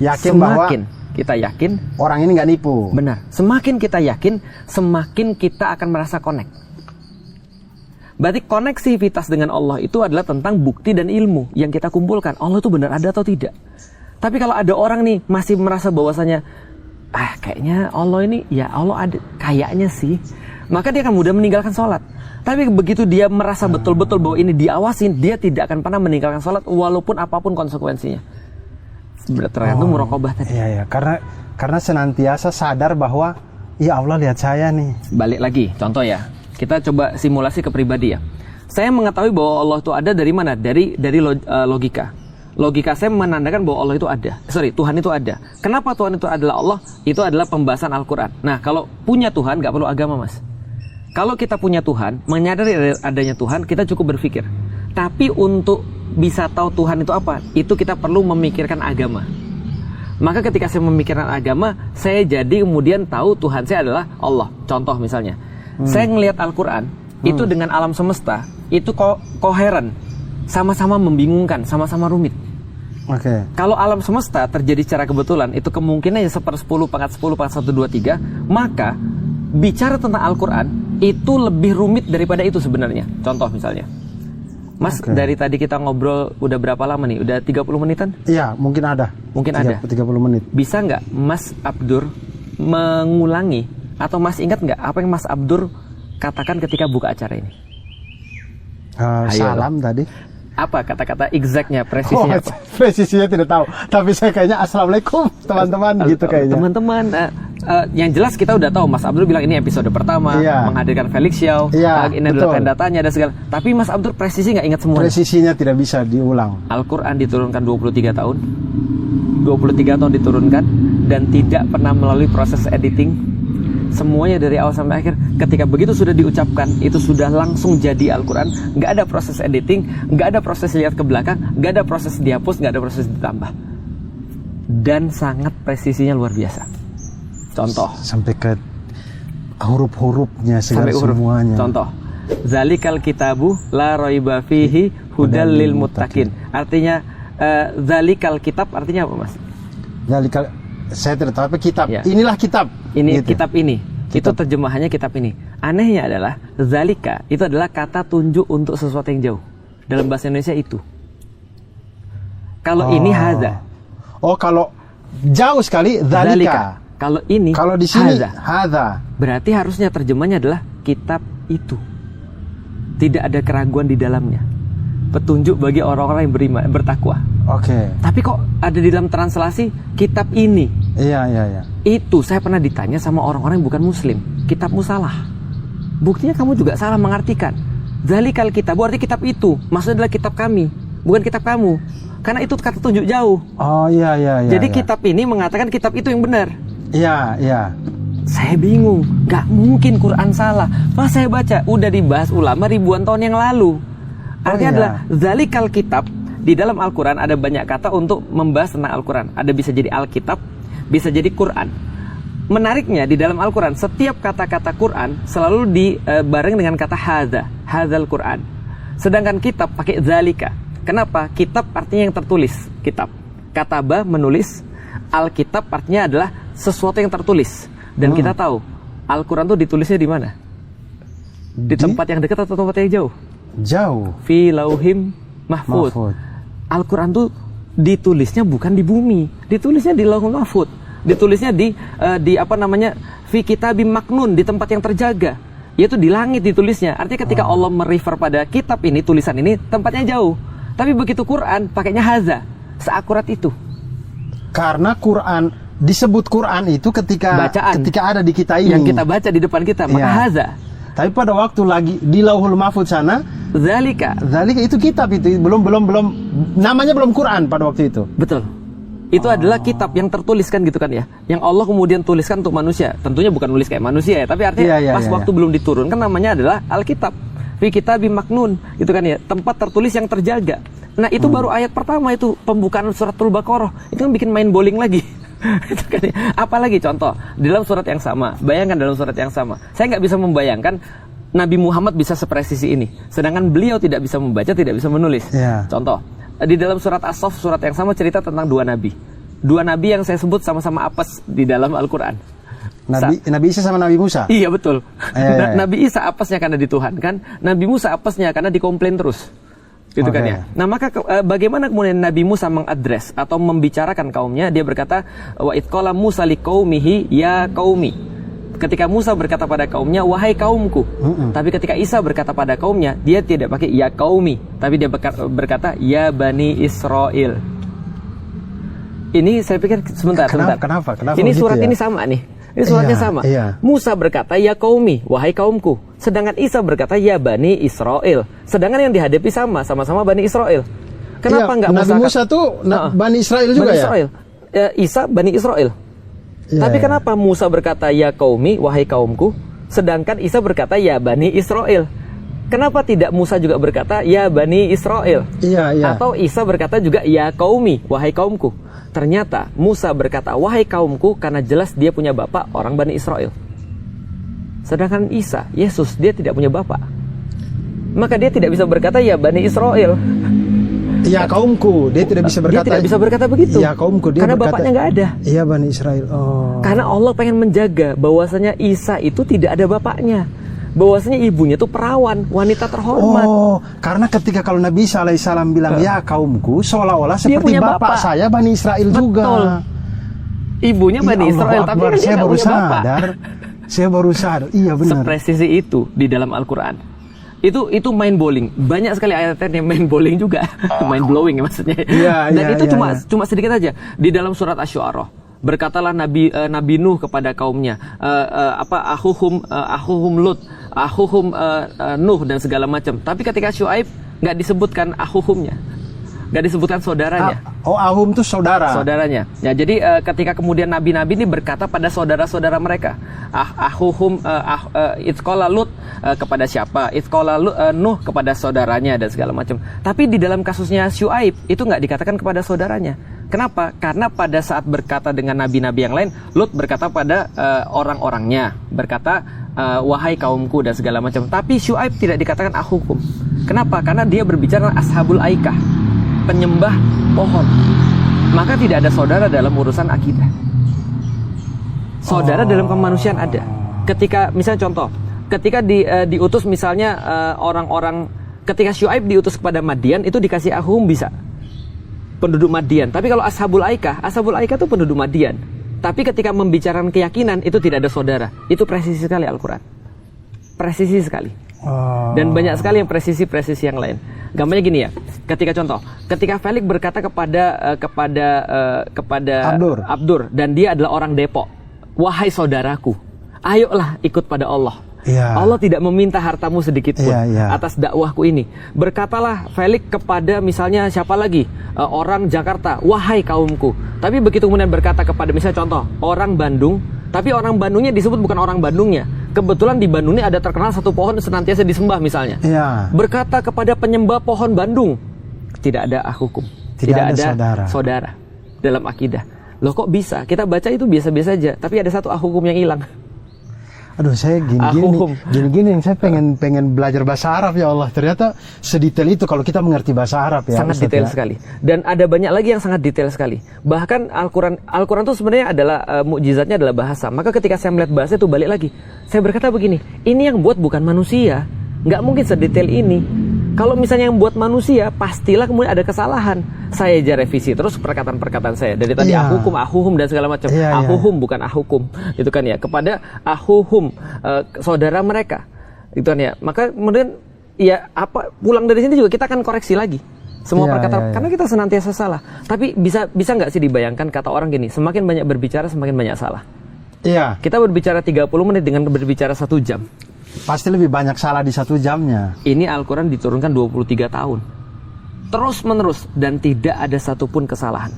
Semakin kita yakin orang ini nggak nipu. Benar. Semakin kita yakin, semakin kita akan merasa connect. Berarti koneksivitas dengan Allah itu adalah tentang bukti dan ilmu yang kita kumpulkan. Allah itu benar ada atau tidak. Tapi kalau ada orang nih masih merasa bahwasanya kayaknya Allah ini, ya Allah ada, kayaknya sih, maka dia akan mudah meninggalkan sholat. Tapi begitu dia merasa betul-betul bahwa ini diawasin, dia tidak akan pernah meninggalkan sholat walaupun apapun konsekuensinya. Tergantung muraqabah tadi. Iya, karena senantiasa sadar bahwa ya Allah lihat saya nih. Balik lagi, contoh ya, kita coba simulasi ke pribadi ya. Saya mengetahui bahwa Allah itu ada dari mana? Dari logika. Logika saya menandakan bahwa Allah itu ada. Tuhan itu ada. Kenapa Tuhan itu adalah Allah? Itu adalah pembahasan Al-Quran. Nah, kalau punya Tuhan nggak perlu agama, Mas. Kalau kita punya Tuhan, menyadari adanya Tuhan, kita cukup berpikir. Tapi untuk bisa tahu Tuhan itu apa, itu kita perlu memikirkan agama. Maka ketika saya memikirkan agama, saya jadi kemudian tahu Tuhan saya adalah Allah. Contoh misalnya, saya ngelihat Al-Quran, itu dengan alam semesta, itu koheren, sama-sama membingungkan, sama-sama rumit. Kalau alam semesta terjadi secara kebetulan, itu kemungkinannya 1/10 pangkat 10 pangkat 1, 2, 3, maka bicara tentang Al-Quran, itu lebih rumit daripada itu sebenarnya. Contoh misalnya, Mas, dari tadi kita ngobrol udah berapa lama nih? Udah 30 menitan? Iya, mungkin ada. 30 menit. Bisa nggak Mas Abdur mengulangi, atau Mas ingat nggak apa yang Mas Abdur katakan ketika buka acara ini? Salam tadi. Apa kata-kata exactnya, presisinya? Presisinya tidak tahu. Tapi saya kayaknya assalamualaikum teman-teman gitu kayaknya. Teman-teman, yang jelas kita udah tahu Mas Abdur bilang ini episode pertama, menghadirkan Felix Xiao, ini adalah datanya ada segala. Tapi Mas Abdur presisi nggak ingat semua. Presisinya tidak bisa diulang. Al-Quran diturunkan 23 tahun. 23 tahun diturunkan dan tidak pernah melalui proses editing. Semuanya dari awal sampai akhir. Ketika begitu sudah diucapkan, itu sudah langsung jadi Al-Quran. Nggak ada proses editing, nggak ada proses lihat ke belakang, nggak ada proses dihapus, nggak ada proses ditambah. Dan sangat presisinya luar biasa. Contoh, sampai ke huruf-hurufnya segala semuanya. Contoh, zalikal kitabu la raiba fihi hudal lil muttaqin. Artinya zalikal kitab artinya apa, Mas? Zalikal, saya tidak tahu apa kitab. Ya. Inilah kitab. Ini gitu. Kitab ini. Kitab. Itu terjemahannya kitab ini. Anehnya adalah zalika itu adalah kata tunjuk untuk sesuatu yang jauh. Dalam bahasa Indonesia itu. Kalau ini hadza. Kalau jauh sekali zalika. Kalau ini, kalau di sini hadza. Berarti harusnya terjemahnya adalah kitab itu. Tidak ada keraguan di dalamnya. Petunjuk bagi orang-orang yang beriman, bertakwa. Tapi kok ada di dalam translasi kitab ini? Iya. Itu saya pernah ditanya sama orang-orang yang bukan muslim, kitabmu salah. Buktinya kamu juga salah mengartikan. Zalikal kitab, berarti kitab itu. Maksudnya adalah kitab kami, bukan kitab kamu. Karena itu kata tunjuk jauh. Iya. Jadi kitab ini mengatakan kitab itu yang benar. Iya. Saya bingung, gak mungkin Quran salah. Pas saya baca, udah dibahas ulama ribuan tahun yang lalu. Artinya adalah zalikal kitab. Di dalam Al-Quran ada banyak kata untuk membahas tentang Al-Quran. Ada bisa jadi Alkitab, bisa jadi Quran. Menariknya di dalam Al-Quran, setiap kata-kata Quran selalu dibareng dengan kata hadza, hadzal Quran. Sedangkan kitab pakai zalika. Kenapa? Kitab artinya yang tertulis, kitab. Kataba menulis, Alkitab artinya adalah sesuatu yang tertulis. Dan kita tahu Al-Quran itu ditulisnya di mana? Di tempat yang dekat atau tempat yang jauh? Jauh. Fi lauhim mahfud. Al-Quran itu ditulisnya bukan di bumi, ditulisnya di lauhul mahfud, ditulisnya di fi kitabim maknun, di tempat yang terjaga, yaitu di langit ditulisnya. Artinya ketika Allah merefer pada kitab ini, tulisan ini, tempatnya jauh. Tapi begitu Quran pakainya hadza, seakurat itu. Karena Quran disebut Quran itu ketika bacaan, ketika ada di kita ini. Yang kita baca di depan kita, maka haza. Tapi pada waktu lagi di Lauhul Mahfuz sana, zalika itu kitab itu belum namanya belum Quran pada waktu itu. Betul. Itu adalah kitab yang tertuliskan gitu kan ya, yang Allah kemudian tuliskan untuk manusia. Tentunya bukan nulis kayak manusia ya, tapi artinya pas waktu belum diturunkan namanya adalah Alkitab. Fi kitabim maknun, gitu kan ya, tempat tertulis yang terjaga. Nah itu baru ayat pertama itu pembukaan suratul Baqarah, itu kan bikin main bowling lagi. Itu kan ya. Apalagi contoh dalam surat yang sama, bayangkan dalam surat yang sama, saya nggak bisa membayangkan Nabi Muhammad bisa sepresisi ini, sedangkan beliau tidak bisa membaca, tidak bisa menulis. Contoh di dalam surat As-Saff, surat yang sama cerita tentang dua nabi yang saya sebut sama-sama apes di dalam Al-Quran. Nabi Isa sama Nabi Musa. Iya betul. Nabi Isa apesnya karena dituhankan, Nabi Musa apesnya karena dikomplain terus. Gitu kan ya. Nah maka bagaimana kemudian Nabi Musa mengadres atau membicarakan kaumnya? Dia berkata, wa idh qala Musa liqaumihi ya qaumi. Ketika Musa berkata pada kaumnya, wahai kaumku. Tapi ketika Isa berkata pada kaumnya, dia tidak pakai ya qaumi, tapi dia berkata ya bani Israel. Ini saya pikir sebentar. Kenapa ini surat ini sama nih. Ini suratnya sama. Musa berkata ya qaumi, wahai kaumku. Sedangkan Isa berkata ya bani Israel. Sedangkan yang dihadapi sama-sama bani Israel. Kenapa enggak Nabi Musa tuh bani Israel juga bani Israel. Isa bani Israel. Tapi kenapa Musa berkata ya qaumi, wahai kaumku, sedangkan Isa berkata ya bani Israel? Kenapa tidak Musa juga berkata ya bani Israel? Atau Isa berkata juga ya qaumi, wahai kaumku? Ternyata Musa berkata wahai kaumku karena jelas dia punya bapak orang Bani Israel. Sedangkan Isa, Yesus, dia tidak punya bapak. Maka dia tidak bisa berkata ya Bani Israel. Ya kaumku, dia tidak bisa berkata. Dia tidak bisa berkata begitu. Ya kaumku, dia karena berkata, bapaknya nggak ada. Iya Bani Israel. Karena Allah pengen menjaga bahwasanya Isa itu tidak ada bapaknya. Bahwasanya ibunya itu perawan, wanita terhormat. Karena ketika kalau Nabi Isa alaihissalam bilang ya kaumku, seolah-olah seperti bapak saya Bani Israel juga. Betul. Ibunya Bani Israel, tapi dia nggak punya bapak. Saya baru sadar. Iya benar. Sepresisi itu di dalam Al-Quran. Itu main bowling. Banyak sekali ayat-ayat yang main bowling juga. Main blowing maksudnya. Dan itu cuma sedikit aja. Di dalam surat Asy-Syu'ara. Berkatalah Nabi Nuh kepada kaumnya, ahuhum Lut, ahuhum Nuh dan segala macam. Tapi ketika Syuaib nggak disebutkan ahuhumnya, nggak disebutkan saudaranya. Ahum itu saudaranya. Ya, jadi ketika kemudian nabi-nabi ini berkata pada saudara-saudara mereka, ahuhum itqala Lut kepada siapa? Itqala Nuh kepada saudaranya dan segala macam. Tapi di dalam kasusnya Syuaib itu nggak dikatakan kepada saudaranya. Kenapa? Karena pada saat berkata dengan nabi-nabi yang lain, Lut berkata pada orang-orangnya, berkata wahai kaumku dan segala macam. Tapi Syuaib tidak dikatakan ahukum. Kenapa? Karena dia berbicara ashabul aikah, penyembah pohon. Maka tidak ada saudara dalam urusan akidah. Saudara dalam kemanusiaan ada. Ketika misalnya contoh, ketika diutus misalnya orang-orang, ketika Syuaib diutus kepada Madian itu dikasih ahum bisa. Penduduk Madian. Tapi kalau ashabul aikah itu penduduk Madian. Tapi ketika membicarakan keyakinan itu tidak ada saudara. Itu presisi sekali Al-Quran. Presisi sekali. Dan banyak sekali yang presisi yang lain. Gampangnya gini ya. Ketika Felix berkata kepada Abdur dan dia adalah orang Depok, wahai saudaraku, ayolah ikut pada Allah. Allah tidak meminta hartamu sedikit pun atas dakwahku ini. Berkatalah Felix kepada misalnya siapa lagi, orang Jakarta, wahai kaumku. Tapi begitu kemudian berkata kepada misalnya contoh orang Bandung, tapi orang Bandungnya disebut bukan orang Bandungnya. Kebetulan di Bandung ini ada terkenal satu pohon senantiasa disembah misalnya. Berkata kepada penyembah pohon Bandung, tidak ada hukum, tidak ada saudara dalam akidah. Loh kok bisa? Kita baca itu biasa-biasa aja, tapi ada satu hukum yang hilang. Aduh, saya gini yang saya pengen belajar bahasa Arab ya Allah. Ternyata sedetail itu kalau kita mengerti bahasa Arab ya. Sangat detail sekali. Dan ada banyak lagi yang sangat detail sekali. Bahkan Al-Quran itu sebenarnya adalah mukjizatnya adalah bahasa. Maka ketika saya melihat bahasa itu balik lagi. Saya berkata begini, ini yang buat bukan manusia. Nggak mungkin sedetail ini. Kalau misalnya yang buat manusia, pastilah kemudian ada kesalahan. Saya aja revisi terus perkataan-perkataan saya. Dari tadi ahuhum dan segala macam. Ahuhum bukan ahukum. Itu kan ya. Kepada ahuhum, saudara mereka. Itu kan ya. Maka kemudian, ya pulang dari sini juga kita akan koreksi lagi. Semua perkataan, karena kita senantiasa salah. Tapi bisa nggak sih dibayangkan kata orang gini, semakin banyak berbicara semakin banyak salah. Iya. Kita berbicara 30 menit dengan berbicara 1 jam. Pasti lebih banyak salah di 1 jamnya. Ini Al-Quran diturunkan 23 tahun. Terus menerus dan tidak ada satupun kesalahan.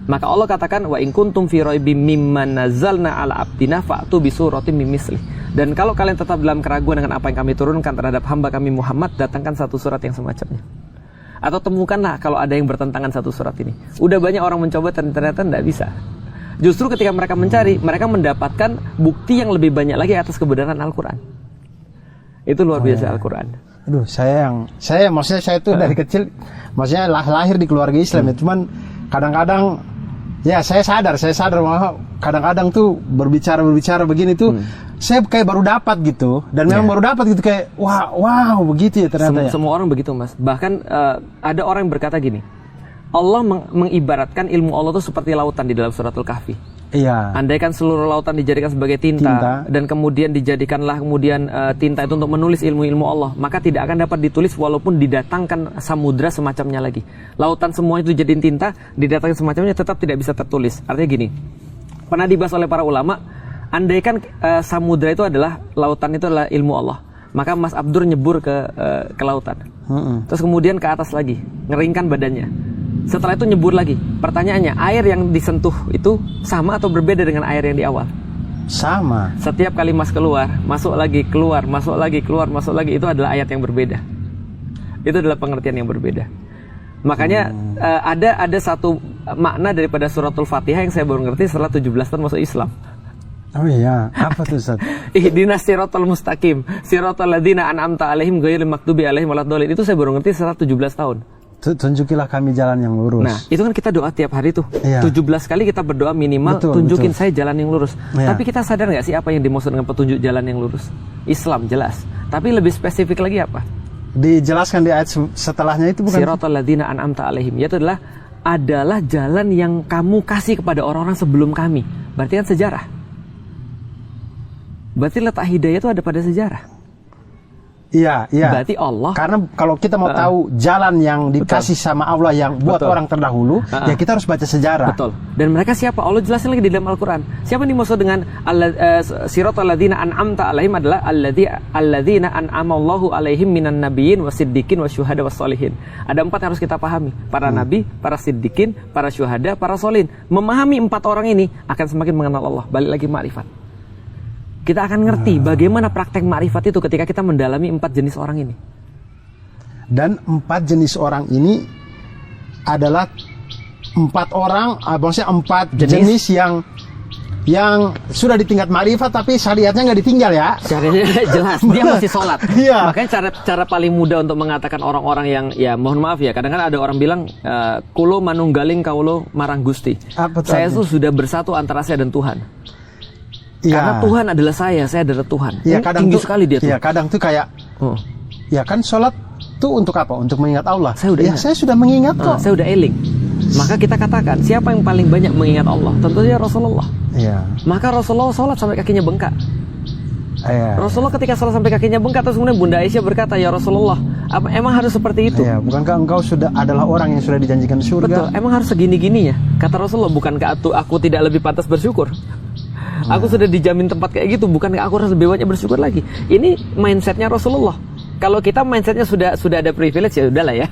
Maka Allah katakan wa in kuntum fi raibim mimma nazzalna ala abdina fa'tu bi suratin min mislih. Dan kalau kalian tetap dalam keraguan dengan apa yang kami turunkan terhadap hamba kami Muhammad, datangkan satu surat yang semacamnya. Atau temukanlah kalau ada yang bertentangan satu surat ini. Udah banyak orang mencoba ternyata tidak bisa. Justru ketika mereka mencari, mereka mendapatkan bukti yang lebih banyak lagi atas kebenaran Al-Quran. Itu luar biasa Al-Quran. Aduh, maksudnya saya tuh dari kecil, maksudnya lahir di keluarga Islam ya. Cuman kadang-kadang ya saya sadar bahwa kadang-kadang tuh berbicara begini tuh saya kayak baru dapat gitu, dan memang baru dapat gitu, kayak wow begitu ya ternyata. Semua orang begitu, Mas. Bahkan ada orang yang berkata gini, Allah mengibaratkan ilmu Allah itu seperti lautan di dalam suratul Kahfi. Iya. Andaikan seluruh lautan dijadikan sebagai tinta. Dan kemudian dijadikanlah tinta itu untuk menulis ilmu-ilmu Allah, maka tidak akan dapat ditulis walaupun didatangkan samudra semacamnya lagi. Lautan semua itu jadiin tinta, didatangkan semacamnya tetap tidak bisa tertulis. Artinya gini, pernah dibahas oleh para ulama, andaikan samudra itu adalah, lautan itu adalah ilmu Allah, maka Mas Abdur nyebur ke lautan. Terus kemudian ke atas lagi, ngeringkan badannya. Setelah itu nyebur lagi. Pertanyaannya, air yang disentuh itu sama atau berbeda dengan air yang di awal? Sama. Setiap kali Mas keluar, masuk lagi, keluar, masuk lagi, keluar, masuk lagi, itu adalah ayat yang berbeda. Itu adalah pengertian yang berbeda. Makanya ada satu makna daripada suratul Fatihah yang saya baru ngerti setelah 17 tahun masuk Islam. Oh iya, apa tuh Ustaz? Ihdinas siratal mustaqim, siratal ladzina an'amta alaihim ghairil maghdubi alaihim waladdallin. Itu saya baru ngerti setelah 17 tahun. Tunjukilah kami jalan yang lurus. Nah, itu kan kita doa tiap hari tuh. 17 kali kita berdoa minimal, tunjukin saya jalan yang lurus. Tapi kita sadar nggak sih apa yang dimaksud dengan petunjuk jalan yang lurus? Islam jelas. Tapi lebih spesifik lagi apa? Dijelaskan di ayat setelahnya itu bukan? Siratal ladzina an'amta alaihim. Yaitu adalah jalan yang kamu kasih kepada orang-orang sebelum kami. Berarti kan sejarah. Berarti letak hidayah itu ada pada sejarah. Iya. Berarti Allah. Karena kalau kita mau tahu jalan yang dikasih sama Allah yang buat orang terdahulu, ya kita harus baca sejarah. Betul. Dan mereka siapa? Allah jelasin lagi di dalam Al-Quran. Siapa yang dimaksud dengan siratal ladzina an'amta alaihim adalah alladzina an'amallahu alaihim minan nabiyyin wasiddiqin wasyuhada wassolihin. Ada 4 yang harus kita pahami. Para nabi, para siddiqin, para syuhada, para solihin. Memahami 4 orang ini akan semakin mengenal Allah. Balik lagi ma'rifat. Kita akan ngerti bagaimana praktek makrifat itu ketika kita mendalami 4 jenis orang ini. Dan 4 jenis orang ini adalah 4 orang, maksudnya 4 jenis yang sudah di tingkat makrifat tapi syariatnya nggak ditinggal ya. Syariatnya jelas, dia masih sholat. Iya. Makanya cara paling mudah untuk mengatakan orang-orang yang, ya mohon maaf ya, kadang-kadang ada orang bilang kulo manunggaling kaulo marang Gusti. Saya tuh sudah bersatu antara saya dan Tuhan. Ya. Karena Tuhan adalah saya adalah Tuhan. Ya, kadang tinggi sekali dia tuh. Ya, kadang tuh kayak ya kan sholat tuh untuk apa? Untuk mengingat Allah. Saya sudah mengingat kok. Saya udah eling. Maka kita katakan, siapa yang paling banyak mengingat Allah? Tentunya Rasulullah. Ya. Maka Rasulullah sholat sampai kakinya bengkak. Ya. Rasulullah ketika sholat sampai kakinya bengkak, terus kemudian Bunda Aisyah berkata, ya Rasulullah, emang harus seperti itu? Ya, bukankah engkau sudah adalah orang yang sudah dijanjikan surga? Betul, emang harus segini-gininya? Kata Rasulullah, bukankah aku tidak lebih pantas bersyukur? Aku sudah dijamin tempat kayak gitu, bukan aku harus lebih banyak bersyukur lagi. Ini mindsetnya Rasulullah. Kalau kita mindsetnya sudah ada privilege, ya udahlah ya.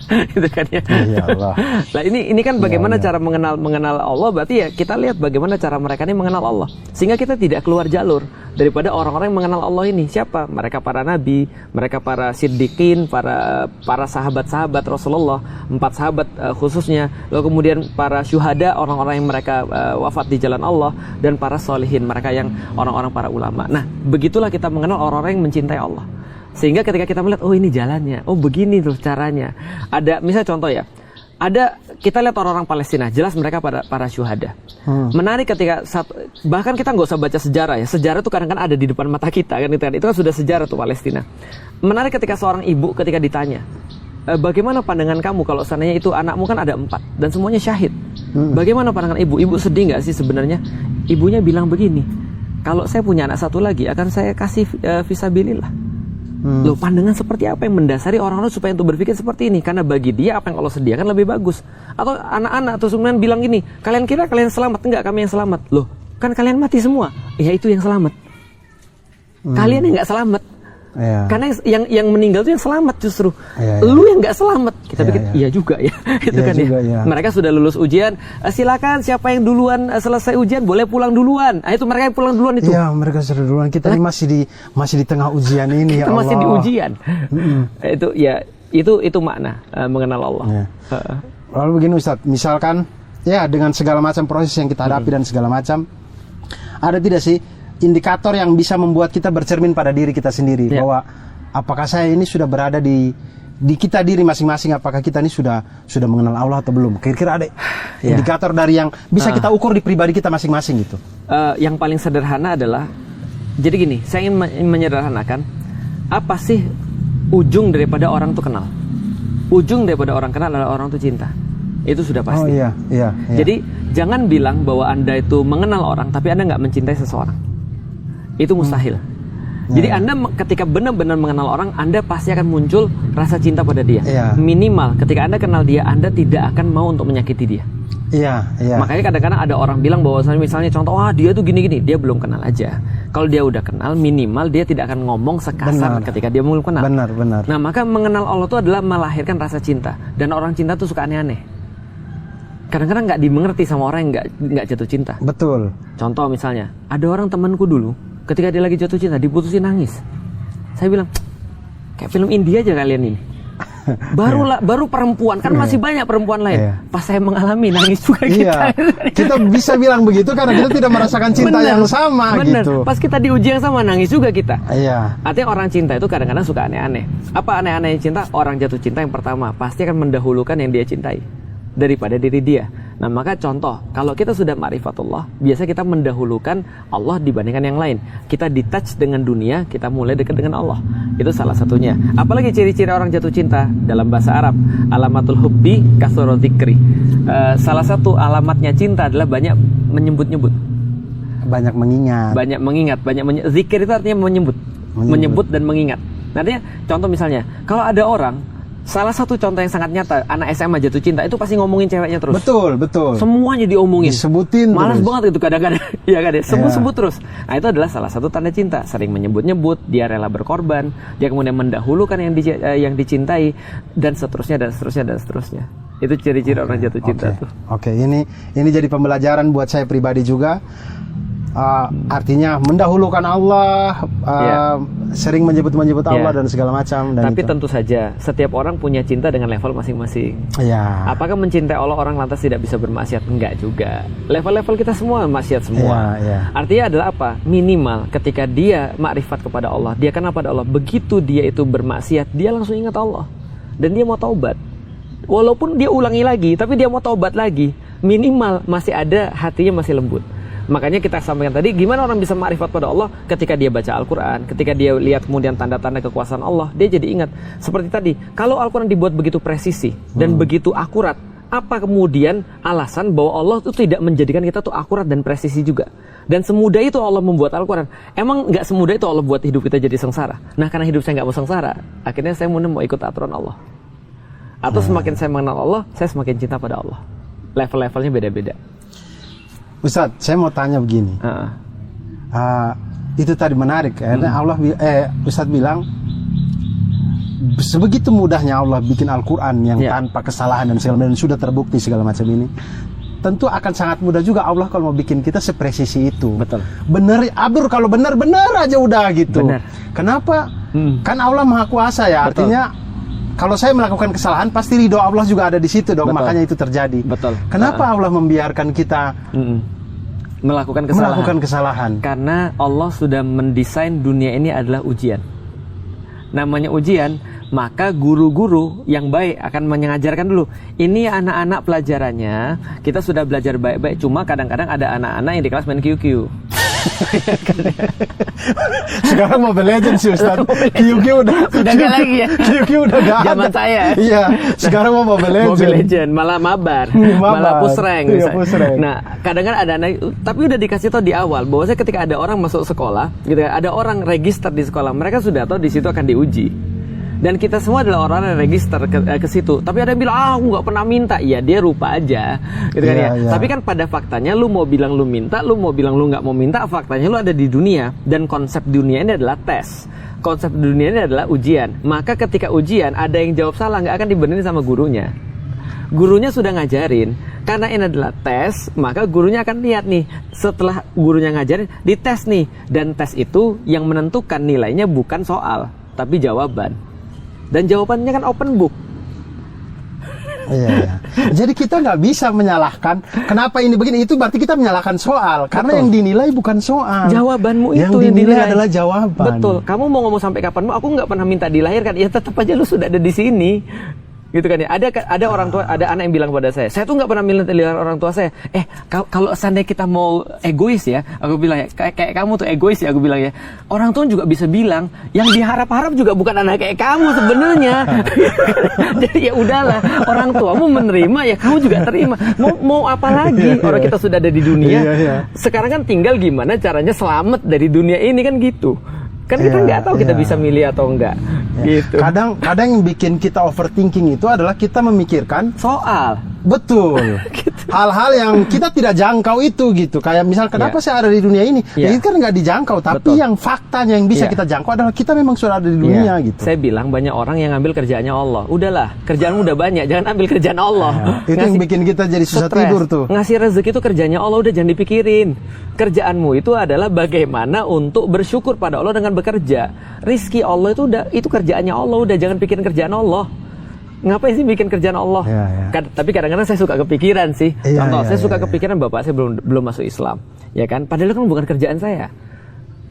Gitu kan ya. Ya Allah. Nah ini kan bagaimana cara mengenal Allah, berarti ya kita lihat bagaimana cara mereka ini mengenal Allah. Sehingga kita tidak keluar jalur daripada orang-orang yang mengenal Allah ini. Siapa? Mereka para nabi, mereka para siddiqin, para sahabat-sahabat Rasulullah, 4 sahabat khususnya, lalu kemudian para syuhada, orang-orang yang mereka wafat di jalan Allah, dan para solihin, mereka yang orang-orang para ulama. Nah, begitulah kita mengenal orang-orang yang mencintai Allah. Sehingga ketika kita melihat, oh ini jalannya, oh begini tuh caranya. Ada, misalnya contoh ya, kita lihat orang-orang Palestina, jelas mereka para syuhada. Menarik ketika bahkan kita nggak usah baca sejarah ya, sejarah itu kadang-kadang ada di depan mata kita kan, itu kan sudah sejarah tuh Palestina. Menarik ketika seorang ibu ketika ditanya, bagaimana pandangan kamu kalau seandainya itu anakmu kan ada 4 dan semuanya syahid. Bagaimana pandangan ibu? Ibu sedih nggak sih sebenarnya? Ibunya bilang begini, kalau saya punya anak 1 lagi akan saya kasih fisabilillah. Loh, pandangan seperti apa yang mendasari orang-orang supaya untuk berpikir seperti ini? Karena bagi dia apa yang Allah sediakan lebih bagus. Atau anak-anak atau semuanya bilang gini, kalian kira kalian selamat? Enggak, kami yang selamat. Loh, kan kalian mati semua. Ya itu yang selamat. Kalian yang nggak selamat. Karena yang meninggal itu yang selamat justru. Lu yang nggak selamat. Kita pikir iya juga ya. Itu kan juga, ya. Mereka sudah lulus ujian. Silakan siapa yang duluan selesai ujian boleh pulang duluan. Itu mereka yang pulang duluan itu. Iya, mereka sudah duluan. Kita ini masih di tengah ujian ini. Kita ya Allah. masih di ujian. Itu ya itu makna mengenal Allah. Lalu begini Ustadz, misalkan ya dengan segala macam proses yang kita hadapi dan segala macam, ada tidak sih indikator yang bisa membuat kita bercermin pada diri kita sendiri bahwa apakah saya ini sudah berada di kita diri masing-masing, apakah kita ini sudah mengenal Allah atau belum? Kira-kira ada indikator dari yang bisa kita ukur di pribadi kita masing-masing gitu. Yang paling sederhana adalah, jadi gini, saya ingin menyederhanakan, apa sih ujung daripada orang itu kenal? Ujung daripada orang kenal adalah orang itu cinta. Itu sudah pasti. Jadi jangan bilang bahwa Anda itu mengenal orang tapi Anda nggak mencintai seseorang. Itu mustahil. Jadi Anda ketika benar-benar mengenal orang, Anda pasti akan muncul rasa cinta pada dia. Minimal ketika Anda kenal dia, Anda tidak akan mau untuk menyakiti dia. Makanya kadang-kadang ada orang bilang bahwa misalnya contoh, dia tuh gini-gini, dia belum kenal aja. Kalau dia udah kenal, minimal dia tidak akan ngomong sekasar ketika dia belum kenal. Benar. Nah, maka mengenal Allah itu adalah melahirkan rasa cinta. Dan orang cinta tuh suka aneh-aneh. Kadang-kadang nggak dimengerti sama orang yang nggak jatuh cinta. Betul. Contoh misalnya, ada orang temanku dulu, ketika dia lagi jatuh cinta, diputusin nangis. Saya bilang, kayak film India aja kalian ini. Baru perempuan, kan masih banyak perempuan lain. Pas saya mengalami, nangis juga kita. Kita bisa bilang begitu karena kita tidak merasakan cinta yang sama gitu. Pas kita diuji yang sama, nangis juga kita. Artinya orang cinta itu kadang-kadang suka aneh-aneh. Apa aneh-aneh cinta? Orang jatuh cinta yang pertama pasti akan mendahulukan yang dia cintai daripada diri dia. Nah, maka contoh, kalau kita sudah ma'rifatullah, biasa kita mendahulukan Allah dibandingkan yang lain. Kita detach dengan dunia, kita mulai dekat dengan Allah. Itu salah satunya. Apalagi ciri-ciri orang jatuh cinta dalam bahasa Arab, alamatul hubbi kasoro dzikri. Salah satu alamatnya cinta adalah banyak menyebut-nyebut. Banyak mengingat. Zikir itu artinya menyebut dan mengingat. Artinya, contoh misalnya, kalau ada orang, salah satu contoh yang sangat nyata, anak SMA jatuh cinta itu pasti ngomongin ceweknya terus. Betul. Semuanya diomongin. Disebutin. Malas banget itu kadang-kadang. Ya kan ya, sebut terus. Nah, itu adalah salah satu tanda cinta. Sering menyebut-nyebut, dia rela berkorban, dia kemudian mendahulukan yang dicintai, dan seterusnya. Itu ciri-ciri orang jatuh cinta tuh. Ini jadi pembelajaran buat saya pribadi juga. Artinya mendahulukan Allah, sering menyebut Allah dan segala macam. Tapi tentu saja setiap orang punya cinta dengan level masing-masing. Apakah mencintai Allah orang lantas tidak bisa bermaksiat? Enggak juga. Level-level kita semua maksiat semua. Artinya adalah apa? Minimal ketika dia makrifat kepada Allah, dia kenal pada Allah, begitu dia itu bermaksiat, dia langsung ingat Allah dan dia mau taubat. Walaupun dia ulangi lagi, tapi dia mau taubat lagi. Minimal masih ada hatinya masih lembut. Makanya kita sampaikan tadi, gimana orang bisa ma'rifat pada Allah ketika dia baca Al-Quran, ketika dia lihat kemudian tanda-tanda kekuasaan Allah, dia jadi ingat. Seperti tadi, kalau Al-Quran dibuat begitu presisi dan begitu akurat, apa kemudian alasan bahwa Allah itu tidak menjadikan kita tuh akurat dan presisi juga? Dan semudah itu Allah membuat Al-Quran. Emang nggak semudah itu Allah buat hidup kita jadi sengsara? Nah, karena hidup saya nggak mau sengsara, akhirnya saya mau ikut aturan Allah. Atau semakin saya mengenal Allah, saya semakin cinta pada Allah. Level-levelnya beda-beda. Ustadz, saya mau tanya begini. Itu tadi menarik, karena Ustadz bilang sebegitu mudahnya Allah bikin Al-Quran yang tanpa kesalahan dan segala macam, dan sudah terbukti segala macam ini. Tentu akan sangat mudah juga Allah kalau mau bikin kita sepresisi itu. Betul. Bener, Abdur kalau benar aja udah gitu. Bener. Kenapa? Kan Allah Maha Kuasa ya. Betul. Artinya kalau saya melakukan kesalahan, pasti ridho Allah juga ada di situ dong. Betul. Makanya itu terjadi. Betul. Kenapa Allah membiarkan kita melakukan kesalahan? Karena Allah sudah mendesain dunia ini adalah ujian. Namanya ujian, maka guru-guru yang baik akan mengajarkan dulu. Ini anak-anak pelajarannya, kita sudah belajar baik-baik. Cuma kadang-kadang ada anak-anak yang di kelas main QQ. Sekarang Mobile Legends sih Ustaz. QQ udah nggak lagi ya. QQ udah nggak ada. Zaman saya. Iya. Sekarang mau Mobile Legends. Mobile Legends malah mabar. Malah push rank. Iya, push rank. Nah, kadang-kadang ada anak, tapi udah dikasih tahu di awal bahwa ketika ada orang masuk sekolah, gitu ya, ada orang register di sekolah, mereka sudah tahu di situ akan diuji. Dan kita semua adalah orang yang register ke situ. Tapi ada yang bilang, aku nggak pernah minta. Iya, dia rupa aja, gitu kan ya. Tapi kan pada faktanya, lu mau bilang lu minta, lu mau bilang lu nggak mau minta, faktanya lu ada di dunia. Dan konsep dunia ini adalah tes. Konsep dunia ini adalah ujian. Maka ketika ujian, ada yang jawab salah, nggak akan dibenerin sama gurunya. Gurunya sudah ngajarin. Karena ini adalah tes, maka gurunya akan lihat nih. Setelah gurunya ngajarin, dites nih. Dan tes itu yang menentukan nilainya bukan soal, tapi jawaban. Dan jawabannya kan open book. Iya. Jadi kita nggak bisa menyalahkan kenapa ini begini, itu berarti kita menyalahkan soal. Karena yang dinilai bukan soal. Jawabanmu yang itu yang dinilai adalah jawaban. Betul. Kamu mau ngomong sampai kapanmu, aku nggak pernah minta dilahirkan. Ya tetap aja lu sudah ada di sini. Gitu kan ya. Ada orang tua, ada anak yang bilang pada saya tuh nggak pernah minta dilahirkan orang tua saya. Kalau seandainya kita mau egois ya, aku bilang ya, kayak kamu tuh egois ya, aku bilang ya. Orang tua juga bisa bilang, yang diharap-harap juga bukan anak kayak kamu sebenarnya. Jadi ya udahlah, orang tuamu menerima ya kamu juga terima. Mau apa lagi? Orang kita sudah ada di dunia. Sekarang kan tinggal gimana caranya selamat dari dunia ini kan gitu. Kan kita nggak tahu kita bisa milih atau enggak. Gitu. Kadang yang bikin kita overthinking itu adalah kita memikirkan soal. Betul. Gitu. Hal-hal yang kita tidak jangkau itu gitu. Kayak misal kenapa saya ada di dunia ini? Ya itu kan nggak dijangkau. Tapi yang faktanya yang bisa kita jangkau adalah kita memang sudah ada di dunia gitu. Saya bilang banyak orang yang ngambil kerjaannya Allah. Udahlah, kerjaanmu udah banyak, jangan ambil kerjaan Allah. Itu yang bikin kita jadi susah tidur tuh. Ngasih rezeki itu kerjanya Allah, udah jangan dipikirin. Kerjaanmu itu adalah bagaimana untuk bersyukur pada Allah dengan bekerja. Rizki Allah itu kerjaannya Allah, udah jangan pikirin kerjaan Allah. Ngapain sih bikin kerjaan Allah? Tapi kadang-kadang saya suka kepikiran sih. Contoh, saya suka kepikiran bapak saya belum masuk Islam, ya kan? Padahal kan bukan kerjaan saya.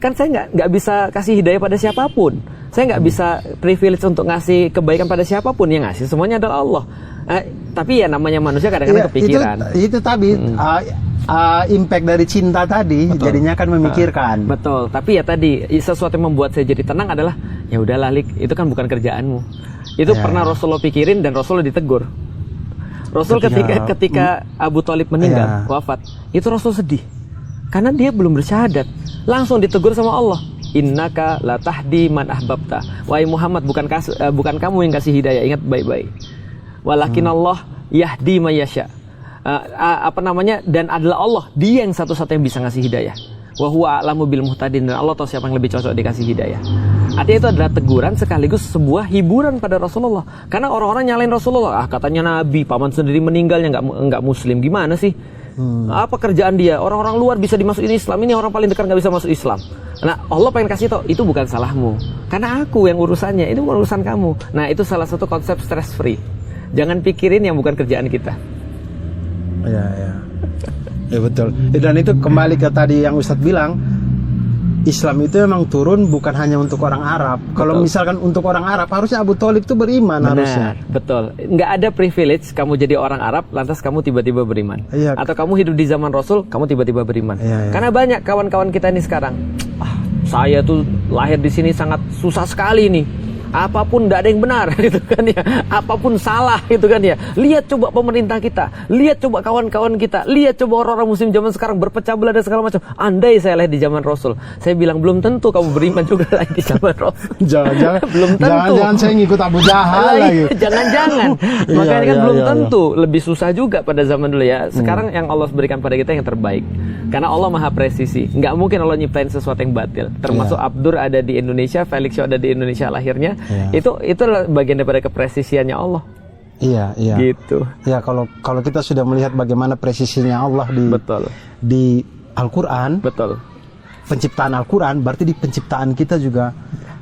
Kan saya nggak bisa kasih hidayah pada siapapun. Saya nggak bisa privilege untuk ngasih kebaikan pada siapapun. Yang ngasih semuanya adalah Allah. Tapi ya namanya manusia kadang-kadang kepikiran. Itu tadi impact dari cinta tadi. Betul. Jadinya kan memikirkan. Betul. Tapi ya tadi sesuatu yang membuat saya jadi tenang adalah ya udahlah Lik, itu kan bukan kerjaanmu. Itu pernah Rasulullah pikirin dan Rasulullah ditegur. Rasul ketika Abu Thalib meninggal, wafat, itu Rasul sedih. Karena dia belum bersyahadat. Langsung ditegur sama Allah. Innaka la tahdi man ahbabta. Wahai Muhammad, bukan kamu yang kasih hidayah, ingat baik-baik. Walakin Allah yahdi man yasha. Dan adalah Allah, dia yang satu-satunya yang bisa ngasih hidayah. Wa huwa a'lamu bil muhtadin, dan Allah tahu siapa yang lebih cocok dikasih hidayah. Artinya itu adalah teguran sekaligus sebuah hiburan pada Rasulullah. Karena orang-orang nyalain Rasulullah, katanya Nabi, paman sendiri meninggalnya nggak muslim, gimana sih? Apa kerjaan dia? Orang-orang luar bisa dimasukin Islam, ini orang paling dekat nggak bisa masuk Islam. Nah, Allah pengen kasih tau, itu bukan salahmu. Karena aku yang urusannya, itu bukan urusan kamu. Nah, itu salah satu konsep stress free. Jangan pikirin yang bukan kerjaan kita. Ya betul. Dan itu kembali ke tadi yang Ustadz bilang, Islam itu memang turun bukan hanya untuk orang Arab. Kalau misalkan untuk orang Arab, harusnya Abu Thalib itu beriman. Benar, harusnya. Betul. Nggak ada privilege kamu jadi orang Arab, lantas kamu tiba-tiba beriman. Atau kamu hidup di zaman Rasul, kamu tiba-tiba beriman. Karena banyak kawan-kawan kita ini sekarang, saya tuh lahir di sini sangat susah sekali nih. Apapun tidak ada yang benar, gitu kan ya. Apapun salah, gitu kan ya. Lihat coba pemerintah kita, lihat coba kawan-kawan kita, lihat coba orang-orang muslim zaman sekarang berpecah belah dan segala macam. Andai saya lahir di zaman Rasul, saya bilang belum tentu kamu beriman juga lagi di zaman Rasul. Jangan-jangan, belum tentu. Jangan saya ngikut Abu Jahal lagi. Jangan-jangan. Makanya kan belum tentu. Lebih susah juga pada zaman dulu ya. Sekarang yang Allah berikan pada kita yang terbaik. Karena Allah maha presisi. Nggak mungkin Allah nyiptain sesuatu yang batil. Termasuk Abdur ada di Indonesia, Felix ada di Indonesia lahirnya. Itu bagian daripada kepresisiannya Allah. Iya. Gitu. Ya, kalau kita sudah melihat bagaimana presisinya Allah di Al-Qur'an. Betul. Penciptaan Al-Qur'an, berarti di penciptaan kita juga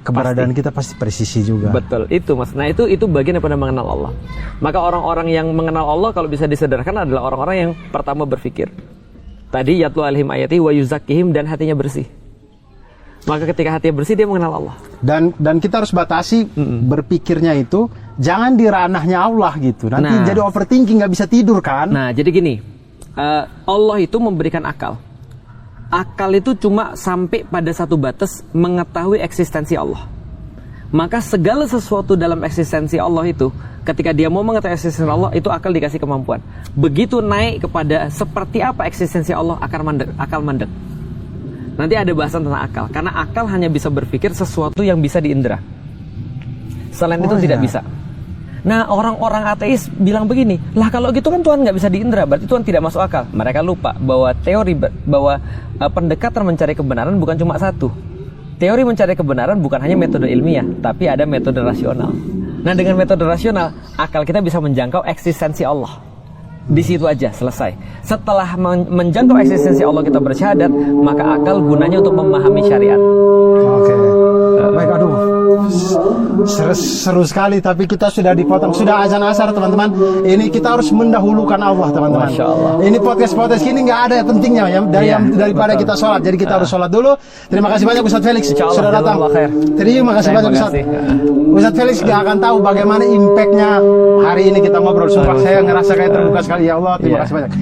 keberadaan kita pasti presisi juga. Betul. Itu Mas. Nah, itu bagian daripada mengenal Allah. Maka orang-orang yang mengenal Allah kalau bisa disederhanakan adalah orang-orang yang pertama berpikir. Tadi yatlu alaihim ayati wa yuzakkihim, dan hatinya bersih. Maka ketika hatinya bersih, dia mengenal Allah. Dan kita harus batasi berpikirnya itu, jangan di ranahnya Allah gitu. Nanti jadi overthinking, nggak bisa tidur kan. Nah, jadi gini, Allah itu memberikan akal. akal itu cuma sampai pada satu batas mengetahui eksistensi Allah. Maka segala sesuatu dalam eksistensi Allah itu, ketika dia mau mengetahui eksistensi Allah, itu akal dikasih kemampuan. Begitu naik kepada seperti apa eksistensi Allah, akal mandek. Nanti ada bahasan tentang akal, karena akal hanya bisa berpikir sesuatu yang bisa diindra. Selain itu tidak bisa. Nah, orang-orang ateis bilang begini, lah kalau gitu kan Tuhan nggak bisa diindra, berarti Tuhan tidak masuk akal. Mereka lupa bahwa pendekatan mencari kebenaran bukan cuma satu. Teori mencari kebenaran bukan hanya metode ilmiah, tapi ada metode rasional. Nah, dengan metode rasional, akal kita bisa menjangkau eksistensi Allah. Di situ aja, selesai. Setelah menjangkau eksistensi Allah kita bersyahadat, maka akal gunanya untuk memahami syariat. Oke. Baik, aduh. Seru sekali, tapi kita sudah dipotong, sudah azan asar teman-teman. Ini kita harus mendahulukan Allah teman-teman. Masya Allah. Ini podcast ini nggak ada pentingnya ya daripada kita sholat. Jadi kita harus sholat dulu. Terima kasih banyak Ustadz Felix sudah datang. Terima kasih banyak Ustadz. Ustadz Felix nggak akan tahu bagaimana impactnya hari ini kita ngobrol. Sumpah saya ngerasa kayak terbuka sekali, ya Allah. Terima kasih banyak.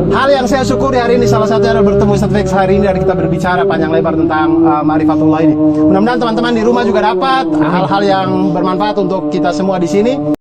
Hal yang saya syukuri hari ini salah satunya adalah bertemu Ustadz Felix hari ini dan kita berbicara panjang lebar tentang Ma'rifatullah ini. Mudah-mudahan teman-teman di rumah juga dapat hal-hal yang bermanfaat untuk kita semua di sini.